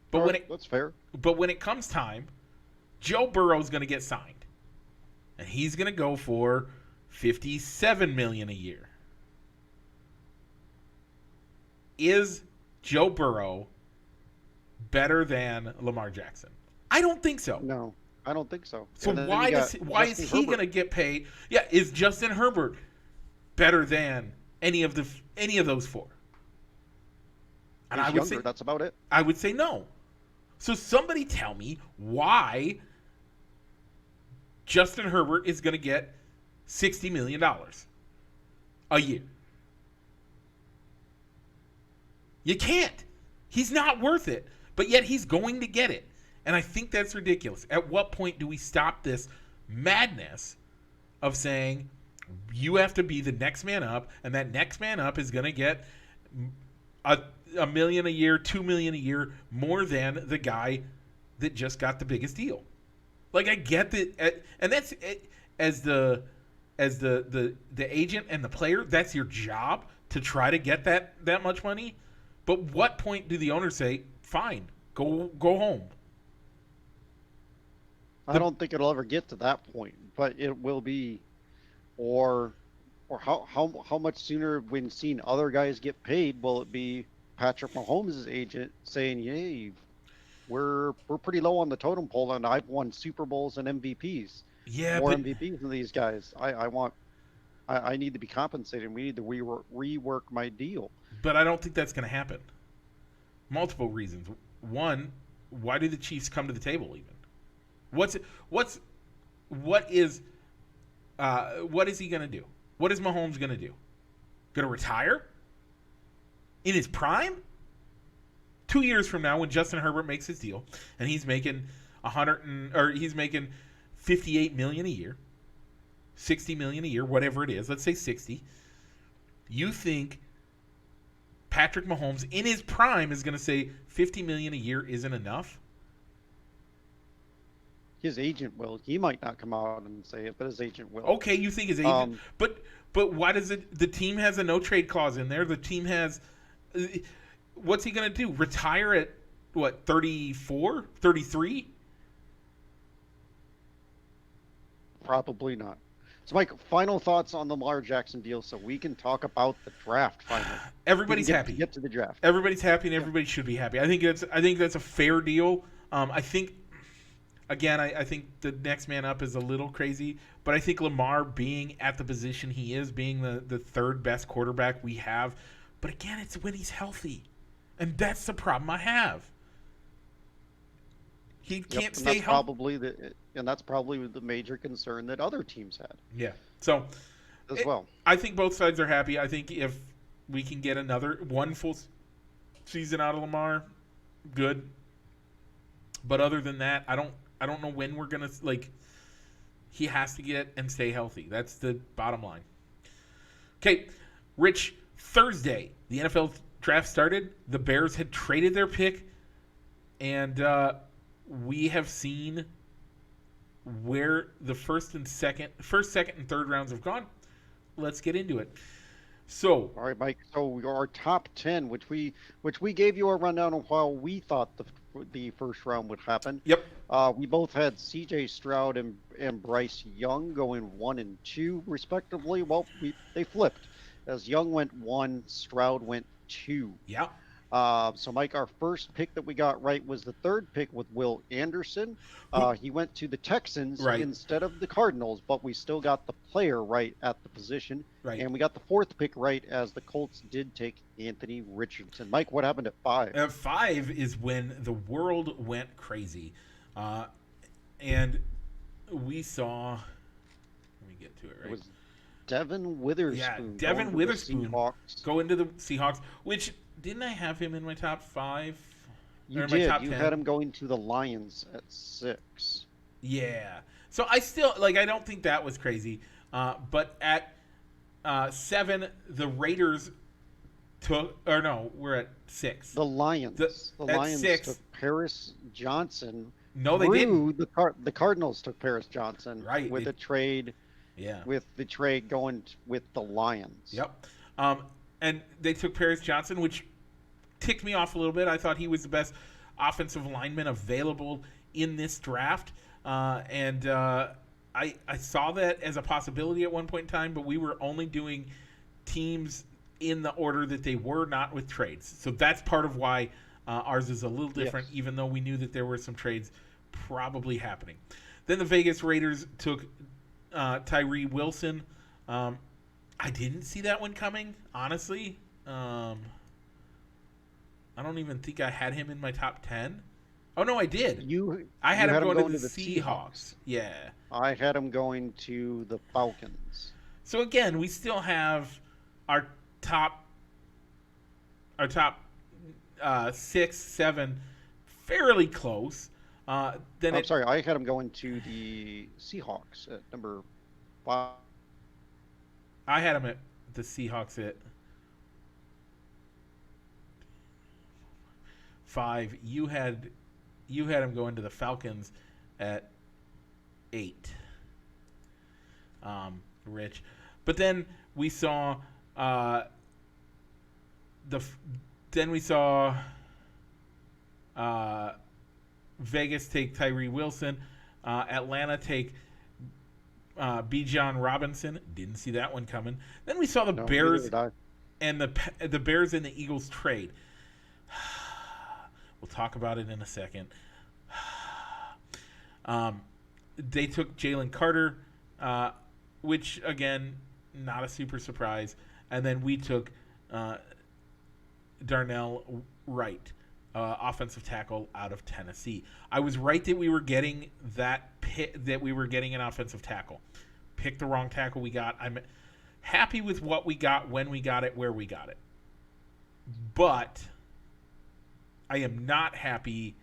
But that's fair. But when it comes time, Joe Burrow's going to get signed, and he's going to go for $57 million a year. Is Joe Burrow better than Lamar Jackson? I don't think so. No, I don't think so. So why is he going to get paid? Yeah, is Justin Herbert better than any of those four? And I would say that's about it. I would say no. So somebody tell me why Justin Herbert is going to get $60 million a year. You can't. He's not worth it. But yet he's going to get it. And I think that's ridiculous. At what point do we stop this madness of saying you have to be the next man up, and that next man up is going to get a million a year, $2 million a year more than the guy that just got the biggest deal? Like, I get that, and that's as the agent and the player, that's your job to try to get that much money. But what point do the owners say, "Fine, go home"? I don't think it'll ever get to that point, but it will be, or how much sooner when seeing other guys get paid will it be Patrick Mahomes' agent saying, "Yay, we're pretty low on the totem pole, and I've won Super Bowls and MVPs, more MVPs than these guys. I need to be compensated. We need to rework my deal." But I don't think that's going to happen. Multiple reasons. One, why do the Chiefs come to the table even? What is he going to do? What is Mahomes going to do? Going to retire in his prime? 2 years from now, when Justin Herbert makes his deal and he's making he's making $58 million a year, $60 million a year, whatever it is. Let's say 60. You think Patrick Mahomes in his prime is going to say $50 million a year isn't enough? His agent will. He might not come out and say it, but his agent will. Okay, you think his agent, but why does it? The team has a no trade clause in there. The team has. What's he going to do? Retire at what? 34, 33? Probably not. So, Mike, final thoughts on the Lamar Jackson deal, so we can talk about the draft finally. We can Everybody's get to happy. get to the draft. Everybody's happy, and Yeah. everybody should be happy. I think that's a fair deal. I think again, I think the next man up is a little crazy, but I think Lamar being at the position he is, being the third best quarterback we have, but again, it's when he's healthy, and that's the problem I have. He Yep, can't stay healthy. and that's probably the major concern that other teams had Yeah. So as it, well. I think both sides are happy. I think if we can get another one full season out of Lamar, good. But other than that, I don't know when we're gonna like. He has to get and stay healthy. That's the bottom line. Okay, Rich. Thursday, the NFL draft started. The Bears had traded their pick, and we have seen where the first, second, and third rounds have gone. Let's get into it. So, All right, Mike. So our top 10, which we gave you a rundown of how we thought the first round would happen. yep, We both had C.J. Stroud and Bryce Young going 1 and 2 respectively. Well, they flipped, as Young went 1, Stroud went 2. yeah. So, Mike, our first pick that we got right was the third pick with Will Anderson. He went to the Texans Right. instead of the Cardinals, but we still got the player right at the position. Right. And we got the fourth pick right, as the Colts did take Anthony Richardson. Mike, what happened at 5? At 5 is when the world went crazy, and we saw. Let me get to it It right. was Devin Witherspoon. Devin going to the Witherspoon Seahawks. go into the Seahawks. Which didn't I have him in my top 5? You Or my did. top You 10? had him going to the Lions at 6. Yeah. So I still like. I don't think that was crazy. But at 7, the Raiders took. Or no, we're at 6. The Lions. The at Lions 6. took Paris Johnson. No, they didn't. The Cardinals took Paris Johnson. Right, With they- a trade. Yeah. With the trade going with the Lions. Yep. And they took Paris Johnson, which ticked me off a little bit. I thought he was the best offensive lineman available in this draft. And I saw that as a possibility at one point in time, but we were only doing teams in the order that they were, not with trades. So that's part of why ours is a little different, Yes. even though we knew that there were some trades probably happening. Then the Vegas Raiders took Tyree Wilson. I didn't see that one coming, honestly. I don't even think I had him in my top 10. Oh, no, I did. I had him going to the Seahawks. Yeah. I had him going to the Falcons. So, again, we still have our top 6, 7 fairly close. Then I'm sorry, I had him going to the Seahawks at number 5. I had him at the Seahawks at 5. You had him going to the Falcons at 8. Rich, but then we saw Vegas take Tyree Wilson, Atlanta take Bijan Robinson. Didn't see that one coming. Then we saw the No, Bears neither did I. and the Bears and the Eagles trade. We'll talk about it in a second. They took Jalen Carter, which again, not a super surprise, and then we took Darnell Wright, offensive tackle out of Tennessee. I was right that we were getting that we were getting an offensive tackle. Picked the wrong tackle we got. I'm happy with what we got, when we got it, where we got it. But I am not happy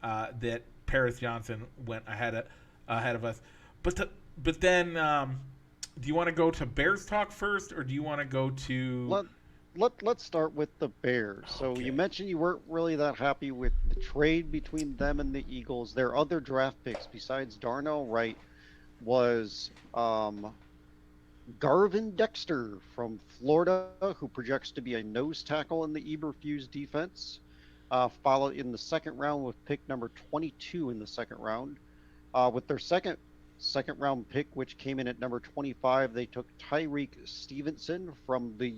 that Paris Johnson went ahead of us. But then, do you want to go to Bears talk first, or do you want to go to? Let's start with the Bears. So Okay. you mentioned you weren't really that happy with the trade between them and the Eagles. Their other draft picks besides Darnell Wright was Garvin Dexter from Florida, who projects to be a nose tackle in the Eberflus defense. Followed in the second round with pick number 22 in the second round. With their second second round pick, which came in at number 25. They took Tyreek Stevenson from the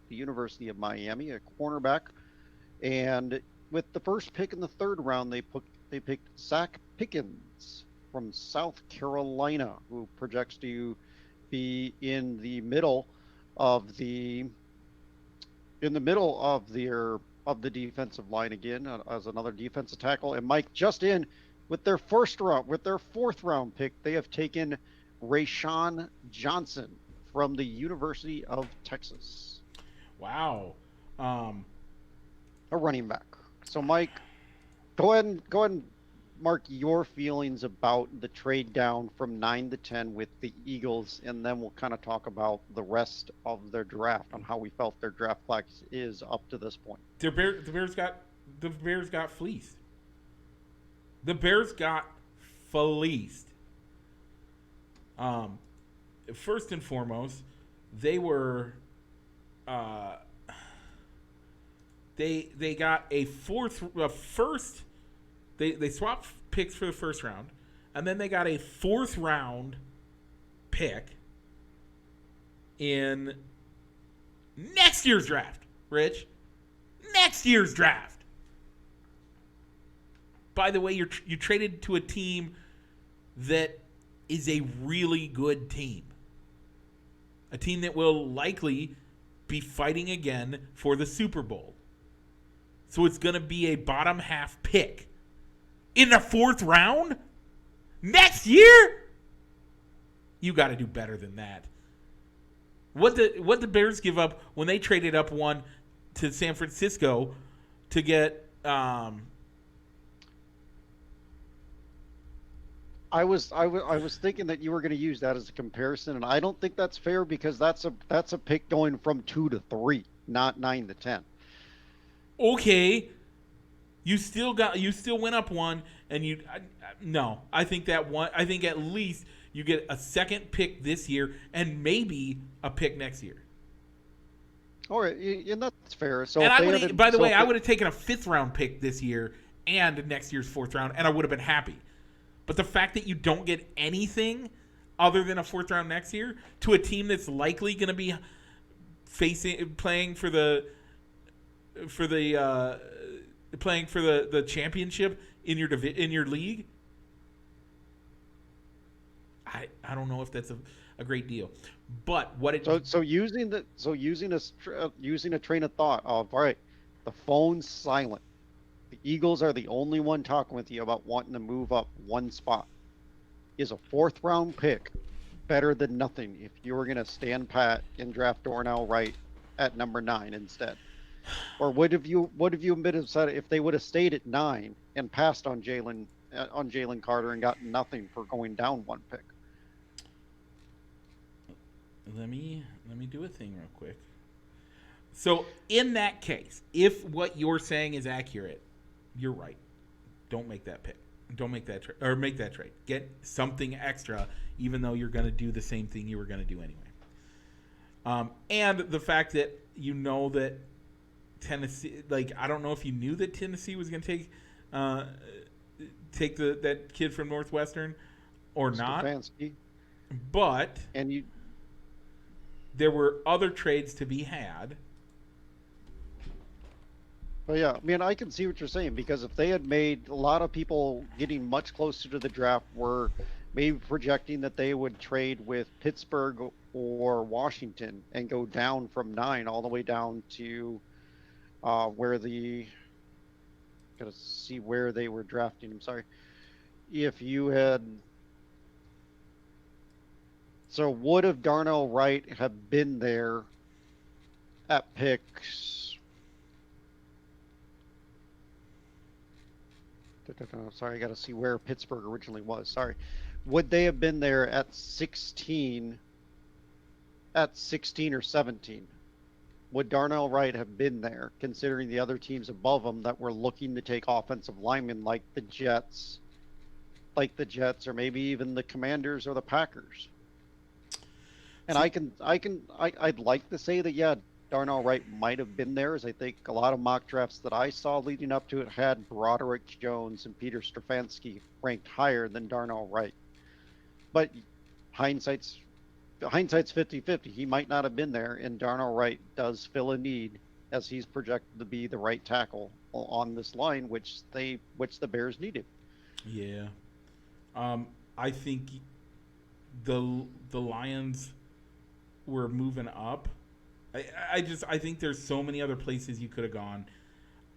University of Miami, a cornerback. And with the first pick in the third round, they picked Zach Pickens from South Carolina, who projects to be of the in the middle of the defensive line again, as another defensive tackle. And Mike, just in with their fourth round pick, they have taken Rayshawn Johnson from the University of Texas, Wow. Um, a running back. So, Mike, go ahead and mark your feelings about the trade down from 9 to 10 with the Eagles, and then we'll kind of talk about the rest of their draft on how we felt their draft class is up to this point. the Bears got fleeced. The Bears got fleeced. Um, First and foremost, they were they got a first. They swapped picks for the first round, and then they got a fourth round pick in next year's draft. Rich, next year's draft. By the way, you traded to a team that is a really good team. A team that will likely be fighting again for the Super Bowl. So it's going to be a bottom half pick in the fourth round next year. You got to do better than that. What the Bears give up when they traded up one to San Francisco to get I was thinking that you were going to use that as a comparison, and I don't think that's fair because that's a pick going from 2 to 3, not 9 to 10. okay, you still went up one, and no, I think at least you get a second pick this year and maybe a pick next year. All right, and that's fair. So, And if I they would, had, by the so way, if I they- would have taken a fifth round pick this year and next year's fourth round, and I would have been happy. But the fact that you don't get anything other than a fourth round next year to a team that's likely going to be playing for the championship in your league, I don't know if that's a great deal. But what it so using a train of thought of, all right, the phone's silent. The Eagles are the only one talking with you about wanting to move up one spot. Is a fourth round pick better than nothing if you were going to stand pat and draft Darnell Wright at number 9 instead? Or would have you said if they would have stayed at 9 and passed on Jalen Carter and got nothing for going down one pick? let me do a thing real quick. So in that case, if what you're saying is accurate, you're right. Don't make that pick. Don't make that trade, or make that trade. Get something extra, even though you're going to do the same thing you were going to do anyway. And the fact that you know that Tennessee, like, I don't know if you knew that Tennessee was going to take that kid from Northwestern or not, Stefanski. but And you there were other trades to be had. Well, yeah, I mean, I can see what you're saying because if they had made a lot of people getting much closer to the draft were maybe projecting that they would trade with Pittsburgh or Washington and go down from 9 all the way down to where gotta see where they were drafting. I'm sorry. If you had, so would have Darnell Wright have been there at picks? Sorry, I got to see where Pittsburgh originally was. Sorry. Would they have been there at 16 or 17? Would Darnell Wright have been there, considering the other teams above them that were looking to take offensive linemen like the Jets, or maybe even the Commanders or the Packers? And I'd like to say that, yeah, Darnell Wright might have been there, as I think a lot of mock drafts that I saw leading up to it had Broderick Jones and Peter Stefanski ranked higher than Darnell Wright. but hindsight's 50-50. He might not have been there, and Darnell Wright does fill a need as he's projected to be the right tackle on this line, which the Bears needed. Yeah. I think the Lions were moving up. I think there's so many other places you could have gone.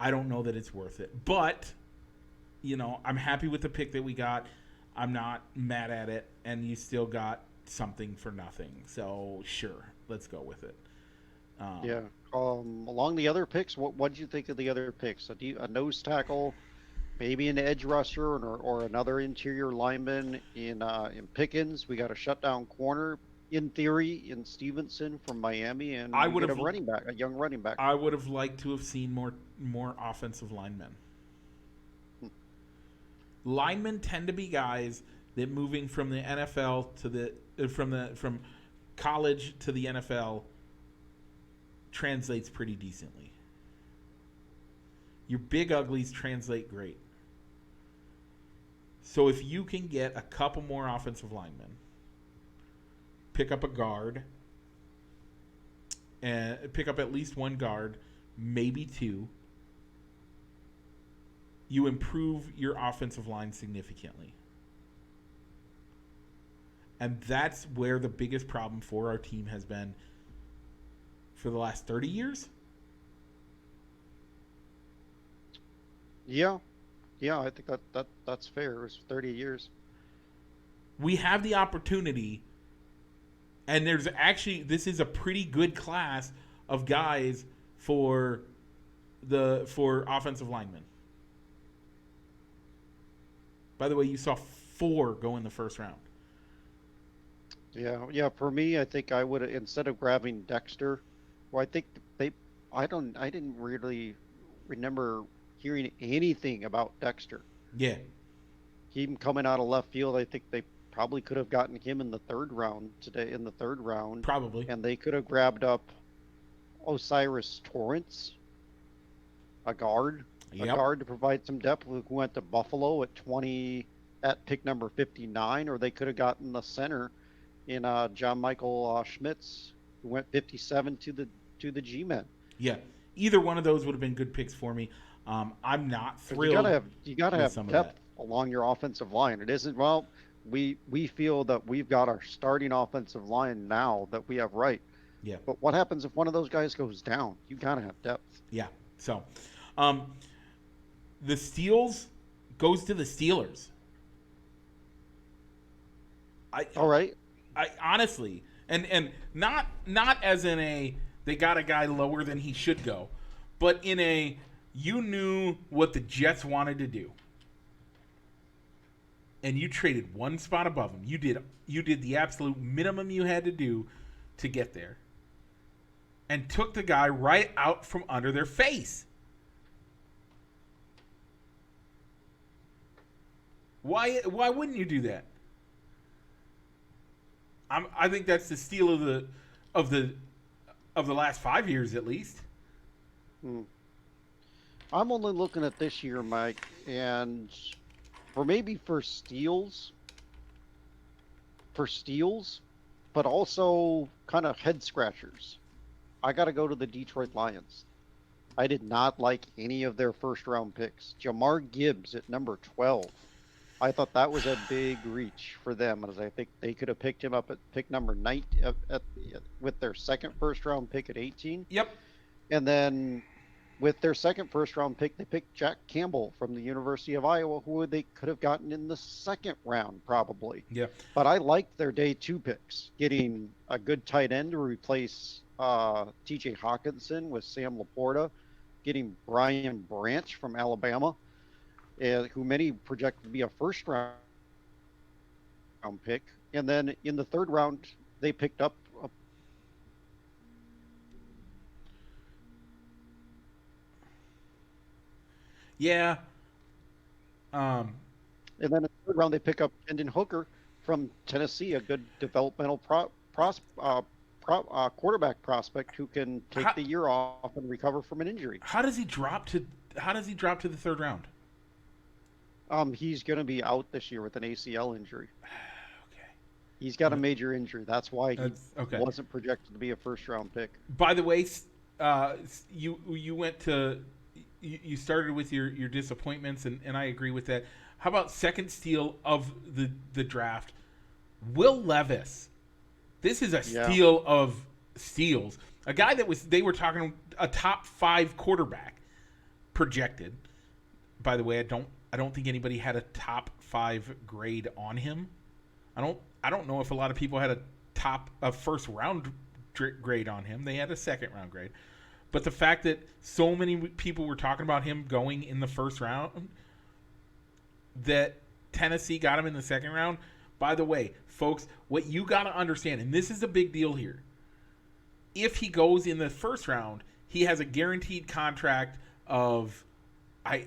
I don't know that it's worth it. But, I'm happy with the pick that we got. I'm not mad at it, and you still got something for nothing. So, sure, let's go with it. Yeah. Along the other picks, what did you think of the other picks? A nose tackle, maybe an edge rusher, or another interior lineman in Pickens. We got a shutdown corner in theory in Stevenson from Miami, and I we would get have a running back, a young running back. I would have liked to have seen more offensive linemen. Linemen tend to be guys that moving from the NFL to from college to the NFL translates pretty decently. Your big uglies translate great. So if you can get a couple more offensive linemen, pick up a guard, and pick up at least one guard, maybe two, you improve your offensive line significantly. And that's where the biggest problem for our team has been for the last 30 years. Yeah, I think that's fair. It was 30 years. We have the opportunity, and this is a pretty good class of guys for offensive linemen. By the way, you saw 4 go in the first round. Yeah. For me, I think I would, instead of grabbing Dexter, well, I think I didn't really remember hearing anything about Dexter. Yeah. Him coming out of left field, I think they probably could have gotten him in the third round today. In the third round, Probably. and they could have grabbed up Osiris Torrance, a guard to provide some depth, who went to Buffalo at pick number 59, or they could have gotten the center in John Michael Schmitz, who went 57 to the G-men. Yeah. Either one of those would have been good picks for me. I'm not thrilled. You gotta have depth along your offensive line. It isn't, well, we feel that we've got our starting offensive line now that we have right. Yeah. But what happens if one of those guys goes down? You gotta have depth. Yeah. So, the Steelers goes to the Steelers. All right. I honestly, and not as in they got a guy lower than he should go, but in you knew what the Jets wanted to do, and you traded one spot above them. You did the absolute minimum you had to do to get there, and took the guy right out from under their face. Why wouldn't you do that? I think that's the steal of the last 5 years at least. I'm only looking at this year, Mike, and for steals, but also kind of head scratchers. I got to go to the Detroit Lions. I did not like any of their first round picks. Jamar Gibbs at number 12. I thought that was a big reach for them, as I think they could have picked him up at pick number 9 with their second first round pick at 18. Yep. And then with their second first round pick, they picked Jack Campbell from the University of Iowa, who they could have gotten in the second round probably. Yeah. But I liked their day 2 picks, getting a good tight end to replace TJ Hawkinson with Sam Laporta, getting Brian Branch from Alabama, who many project to be a first round pick. And then in the third round, they picked up Yeah. and then in the third round, they pick up Hendon Hooker from Tennessee, a good developmental quarterback prospect who can take the year off and recover from an injury. How does he drop to the third round? He's going to be out this year with an ACL injury. Okay. He's got a major injury. That's why he That's okay. wasn't projected to be a first-round pick. By the way, you went to you started with your disappointments, and I agree with that. How about second steal of the draft? Will Levis. This is a Yeah. steal of steals. A guy that they were talking a top 5 quarterback projected. By the way, I don't think anybody had a top 5 grade on him. I don't know if a lot of people had a first round grade on him. They had a second round grade. But the fact that so many people were talking about him going in the first round, that Tennessee got him in the second round. By the way, folks, what you got to understand, and this is a big deal here, if he goes in the first round, he has a guaranteed contract of I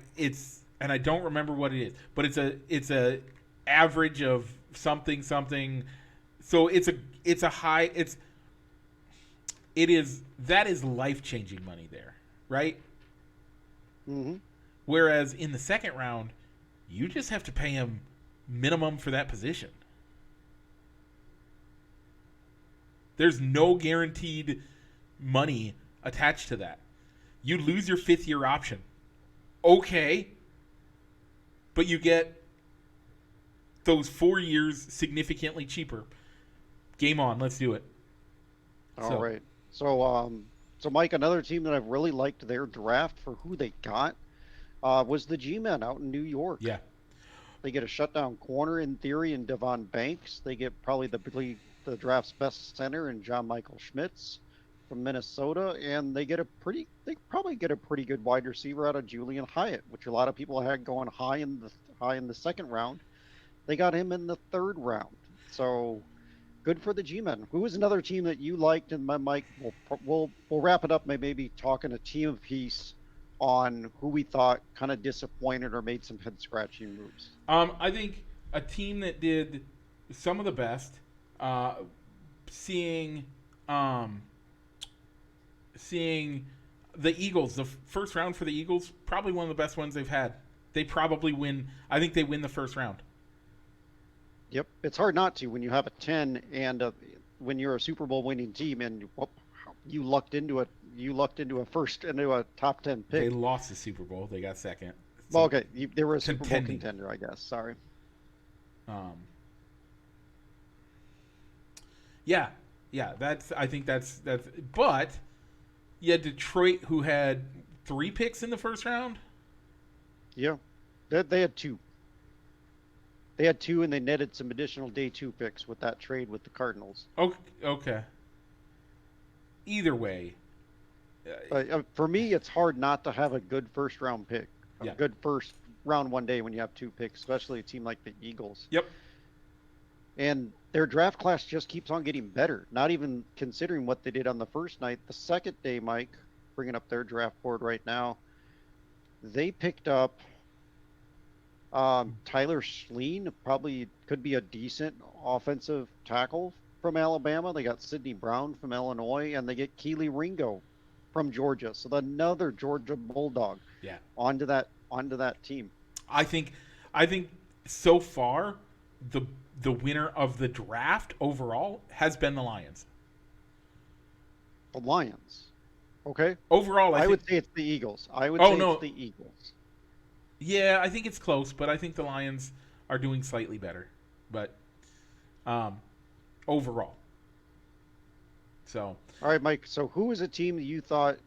don't remember what it is, but it's a average of something. So it is that is life-changing money there, right? Mm-hmm. Whereas in the second round, you just have to pay him minimum for that position. There's no guaranteed money attached to that. You lose your 5th-year option. Okay. But you get those 4 years significantly cheaper. Game on. Let's do it. All right. So Mike, another team that I've really liked their draft for who they got was the G-Men out in New York. Yeah. They get a shutdown corner in theory in Devon Banks. They get probably the draft's best center in John Michael Schmitz from Minnesota, and they probably get a pretty good wide receiver out of Julian Hyatt, which a lot of people had going high in the second round. They got him in the third round. So good for the G-Men. Who was another team that you liked? And Mike, we'll wrap it up by maybe talking a team apiece on who we thought kind of disappointed or made some head scratching moves. I think a team that did some of the best, seeing the Eagles, the first round for the Eagles, probably one of the best ones they've had. They probably win. I think they win the first round. Yep, it's hard not to when you have a 10 and when you're a Super Bowl winning team and you lucked into a top 10 pick. They lost the Super Bowl. They got second. Well, okay, they were a Super Bowl contender, I guess. Sorry. Yeah. I think that's. But you had Detroit, who had 3 picks in the first round. Yeah, they had 2. They had 2, and they netted some additional day 2 picks with that trade with the Cardinals. Okay. Either way, for me, it's hard not to have a good first round pick, a good first round one day when you have 2 picks, especially a team like the Eagles. Yep. And their draft class just keeps on getting better. Not even considering what they did on the first night. The second day, Mike, bringing up their draft board right now, they picked up Tyler Schleen, probably could be a decent offensive tackle from Alabama. They got Sidney Brown from Illinois, and they get Keely Ringo from Georgia. So another Georgia Bulldog. Yeah. Onto that team. I think so far the winner of the draft overall has been the Lions. The Lions. Okay. Overall, I would say it's the Eagles. It's the Eagles. Yeah, I think it's close, but I think the Lions are doing slightly better. But overall. So. All right, Mike. So who is a team that you thought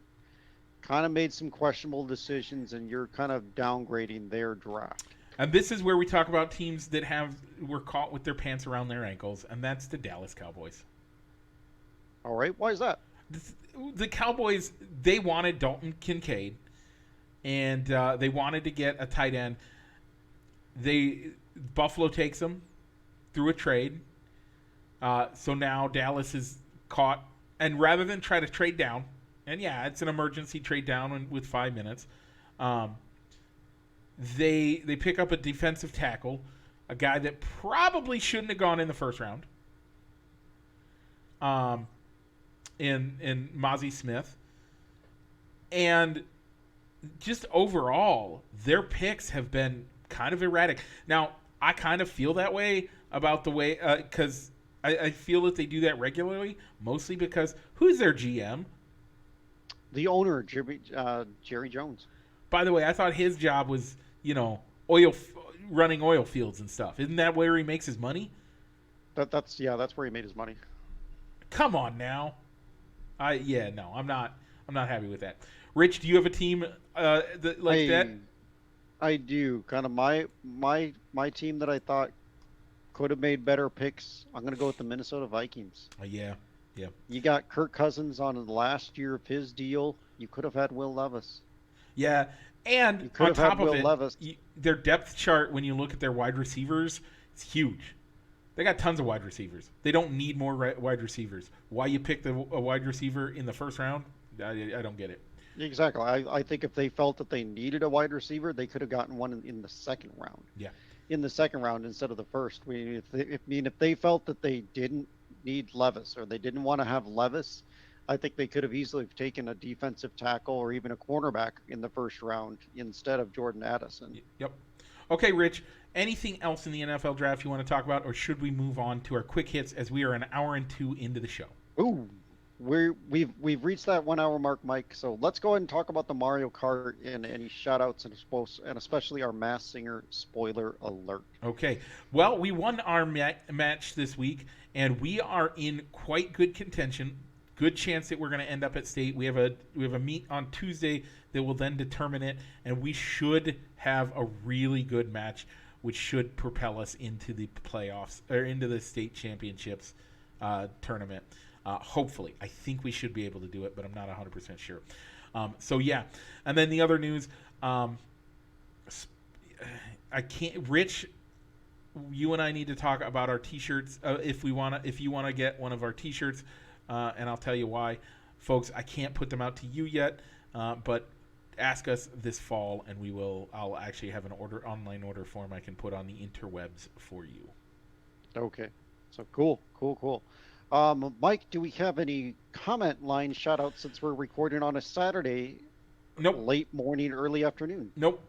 kind of made some questionable decisions and you're kind of downgrading their draft? And this is where we talk about teams that were caught with their pants around their ankles, and that's the Dallas Cowboys. All right. Why is that? The Cowboys, they wanted Dalton Kincaid, and they wanted to get a tight end. Buffalo takes him through a trade. So now Dallas is caught, and rather than try to trade down, and yeah, it's an emergency trade down with 5 minutes, they pick up a defensive tackle, a guy that probably shouldn't have gone in the first round, in Mozzie Smith. And just overall, their picks have been kind of erratic. Now, I kind of feel that way about the way, because I feel that they do that regularly, mostly because who's their GM? The owner, Jerry Jones. By the way, I thought his job was, oil running oil fields and stuff. Isn't that where he makes his money? That's where he made his money. Come on now. No, I'm not. I'm not happy with that. Rich, do you have a team that? I do. Kind of my team that I thought could have made better picks. I'm going to go with the Minnesota Vikings. Yeah, yeah. You got Kirk Cousins on the last year of his deal. You could have had Will Levis. Yeah, and You could on have had top of Will it, Levis. their depth chart, when you look at their wide receivers, it's huge. They got tons of wide receivers. They don't need more wide receivers. Why you picked a wide receiver in the first round? I don't get it. Exactly. I think if they felt that they needed a wide receiver, they could have gotten one in the second round. Yeah. In the second round instead of the first. If they felt that they didn't need Levis or they didn't want to have Levis, I think they could have easily taken a defensive tackle or even a cornerback in the first round instead of Jordan Addison. Yep. Okay, Rich. Anything else in the NFL draft you want to talk about, or should we move on to our quick hits as we are an hour and 2 into the show? Ooh, we've reached that 1 hour mark, Mike. So let's go ahead and talk about the Mario Kart and any shout outs and especially our Masked Singer spoiler alert. Okay. Well, we won our match this week, and we are in quite good contention. Good chance that we're going to end up at state. We have a meet on Tuesday that will then determine it, and we should have a really good match, which should propel us into the playoffs or into the state championships tournament. Hopefully, I think we should be able to do it, but I'm not 100% sure. So yeah, and then the other news, I can't. Rich, you and I need to talk about our T-shirts if you want to get one of our T-shirts, and I'll tell you why, folks. I can't put them out to you yet, but ask us this fall, and we will. I'll actually have an online order form I can put on the interwebs for you. Okay, so cool. Mike, do we have any comment line shout outs since we're recording on a Saturday? Nope. Late morning, early afternoon. Nope.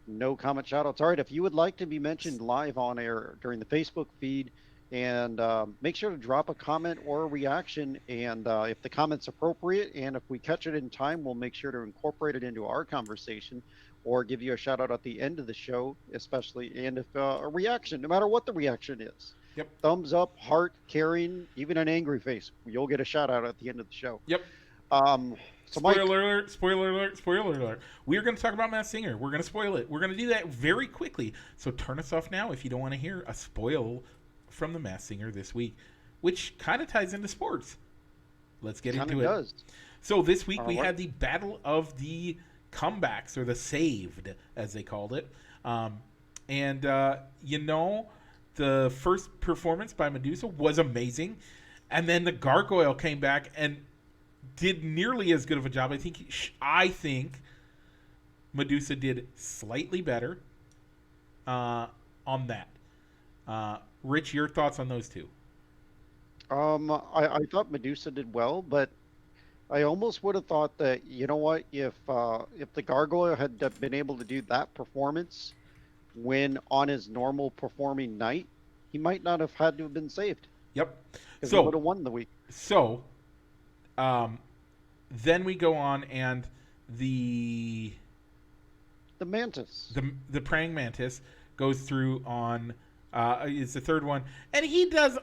No comment shout outs. All right, if you would like to be mentioned live on air during the Facebook feed, and make sure to drop a comment or a reaction, and if the comment's appropriate and if we catch it in time, we'll make sure to incorporate it into our conversation or give you a shout out at the end of the show, especially, and if a reaction, no matter what the reaction is. Yep. Thumbs up, heart, caring, even an angry face. You'll get a shout out at the end of the show. Yep. So spoiler alert. We are going to talk about Masked Singer. We're going to spoil it. We're going to do that very quickly. So turn us off now if you don't want to hear a spoil from the Masked Singer this week, which kind of ties into sports. Let's get into it. Does. So this week we had the Battle of the Comebacks, or the Saved, as they called it. The first performance by Medusa was amazing. And then the Gargoyle came back and did nearly as good of a job. I think Medusa did slightly better on that. Rich, your thoughts on those two? I thought Medusa did well, but I almost would have thought that, you know what, if the Gargoyle had been able to do that performance when on his normal performing night, he might not have had to have been saved. Yep. Because he would have won the week. So, then we go on, and the Mantis. The praying mantis goes through on is the third one, and he does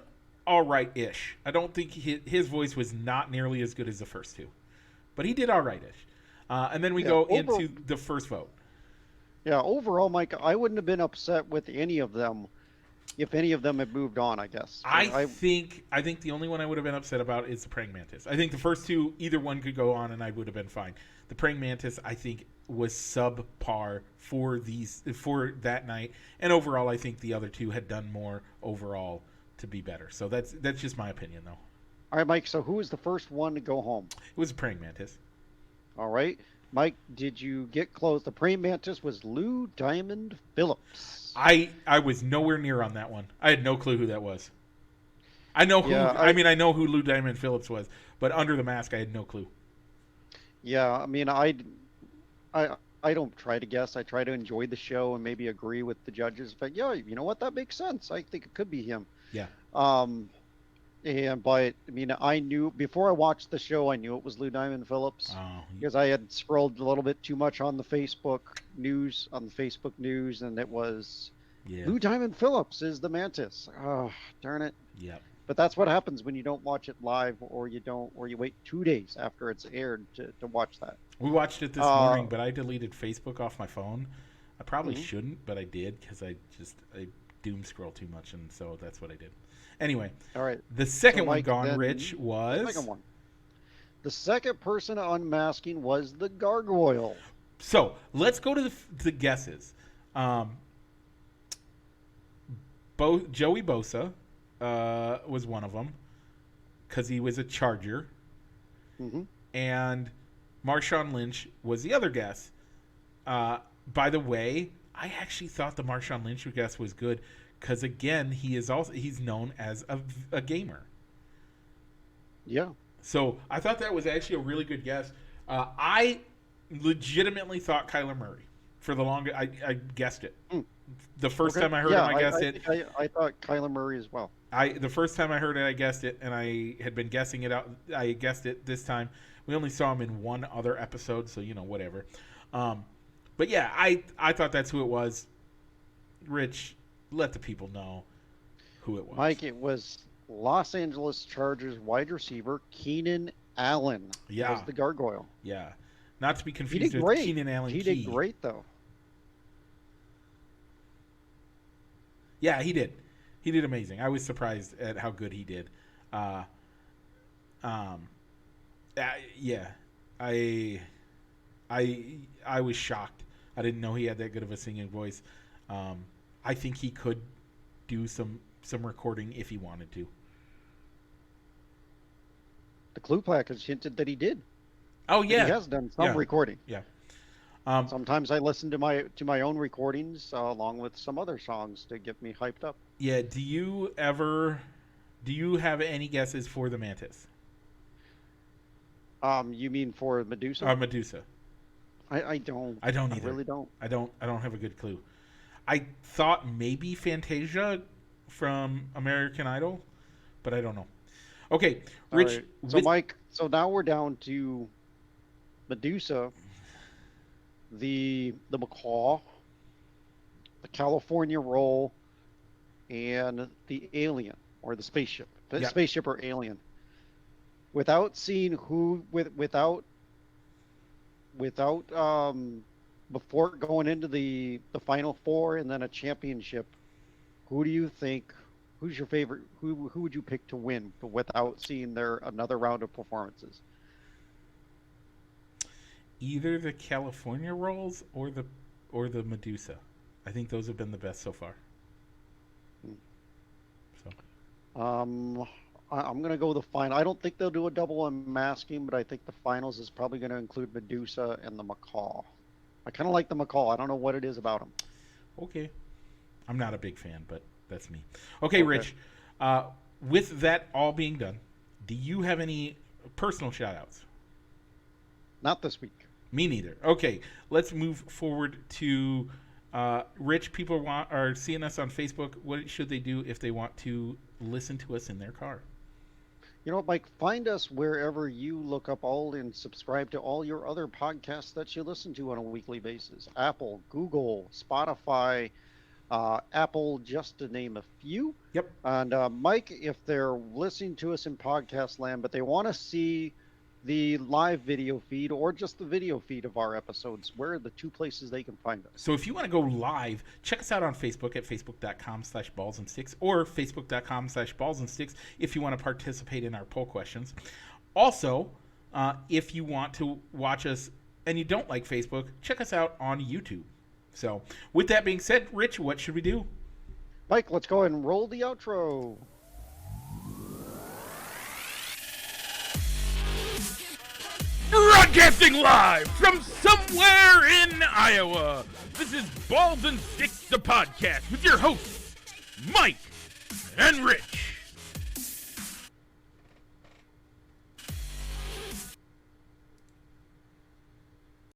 all right-ish. I don't think his voice was not nearly as good as the first two, but he did all right-ish. And then we go into the first vote. Yeah, overall, Mike, I wouldn't have been upset with any of them if any of them had moved on, I guess. I think the only one I would have been upset about is the praying mantis. I think the first two, either one could go on, and I would have been fine. The praying mantis, I think, was subpar for that night, and overall, I think the other two had done more overall to be better. So that's just my opinion, though. All right, Mike. So who was the first one to go home? It was a praying mantis. All right. Mike, did you get close? The praying mantis was Lou Diamond Phillips. I was nowhere near on that one. I had no clue who that was. I know who. I know who Lou Diamond Phillips was, but Under the Mask, I had no clue. Yeah, I mean, I don't try to guess. I try to enjoy the show and maybe agree with the judges. But yeah, you know what? That makes sense. I think it could be him. Yeah. But I mean, I knew before I watched the show, I knew it was Lou Diamond Phillips Oh, because I had scrolled a little bit too much on the Facebook news, and it was yeah. Lou Diamond Phillips is the Mantis. Oh, darn it! Yep. But that's what happens when you don't watch it live, or you wait 2 days after it's aired to watch that. We watched it this morning, but I deleted Facebook off my phone. I probably Mhm. shouldn't, but I did because I doom scroll too much, and so that's what I did. Anyway, All right. the second So, one Mike, gone, then Rich, the was second one. The second person unmasking was the gargoyle. So let's go to the guesses. Joey Bosa was one of them because he was a Charger, Hmm. and Marshawn Lynch was the other guess. By the way, I actually thought the Marshawn Lynch guess was good because again, he's known as a gamer. Yeah. So I thought that was actually a really good guess. I legitimately thought Kyler Murray for the longest. I guessed it. The first Okay. time I heard him, I guessed it. I thought Kyler Murray as well. The first time I heard it, I guessed it, and I had been guessing it out. I guessed it this time. We only saw him in one other episode, so whatever. But yeah, I thought that's who it was. Rich, let the people know who it was. Mike, it was Los Angeles Chargers wide receiver Keenan Allen. Yeah. Was the gargoyle. Yeah, not to be He confused did with great. Keenan Allen. He Key. did great though. Yeah, he did. He did amazing. I was surprised at how good he did. Yeah, I was shocked. I didn't know he had that good of a singing voice. I think he could do some recording if he wanted to. The Clue Package hinted that he did. Oh And yeah, he has done some recording. yeah. Sometimes I listen to my own recordings along with some other songs to get me hyped up. Yeah. Do you have any guesses for the Mantis? You mean for Medusa? Medusa. I don't. I don't either. I really don't. I don't have a good clue. I thought maybe Fantasia from American Idol, but I don't know. Okay, Rich. All right. So Mike, so now we're down to Medusa, the macaw, the California roll, and the alien or the spaceship. The spaceship or alien. Without seeing without before going into the final four and then a championship, who do you think? Who's your favorite? Who would you pick to win, but without seeing another round of performances? Either the California rolls or the Medusa. I think those have been the best so far. So. I'm gonna go the final. I don't think they'll do a double unmasking, but I think the finals is probably gonna include Medusa and the macaw. I kind of like the macaw. I don't know what it is about him. Okay, I'm not a big fan, but that's me. Okay. Rich. With that all being done, do you have any personal shout-outs? Not this week. Me neither. Okay, let's move forward to Rich. People are seeing us on Facebook. What should they do if they want to listen to us in their car? You know what, Mike? Find us wherever you look up all and subscribe to all your other podcasts that you listen to on a weekly basis. Apple, Google, Spotify, Apple, just to name a few. Yep. And Mike, if they're listening to us in podcast land, but they want to see the live video feed or just the video feed of our episodes, where are the two places they can find us? So if you want to go live, check us out on Facebook at facebook.com/ballsandsticks or facebook.com/ballsandsticks if you want to participate in our poll questions. Also, if you want to watch us and you don't like Facebook, check us out on YouTube. So with that being said, Rich, what should we do? Mike, let's go ahead and roll the outro. Broadcasting live from somewhere in Iowa. This is Balls and Sticks, the podcast, with your hosts, Mike and Rich.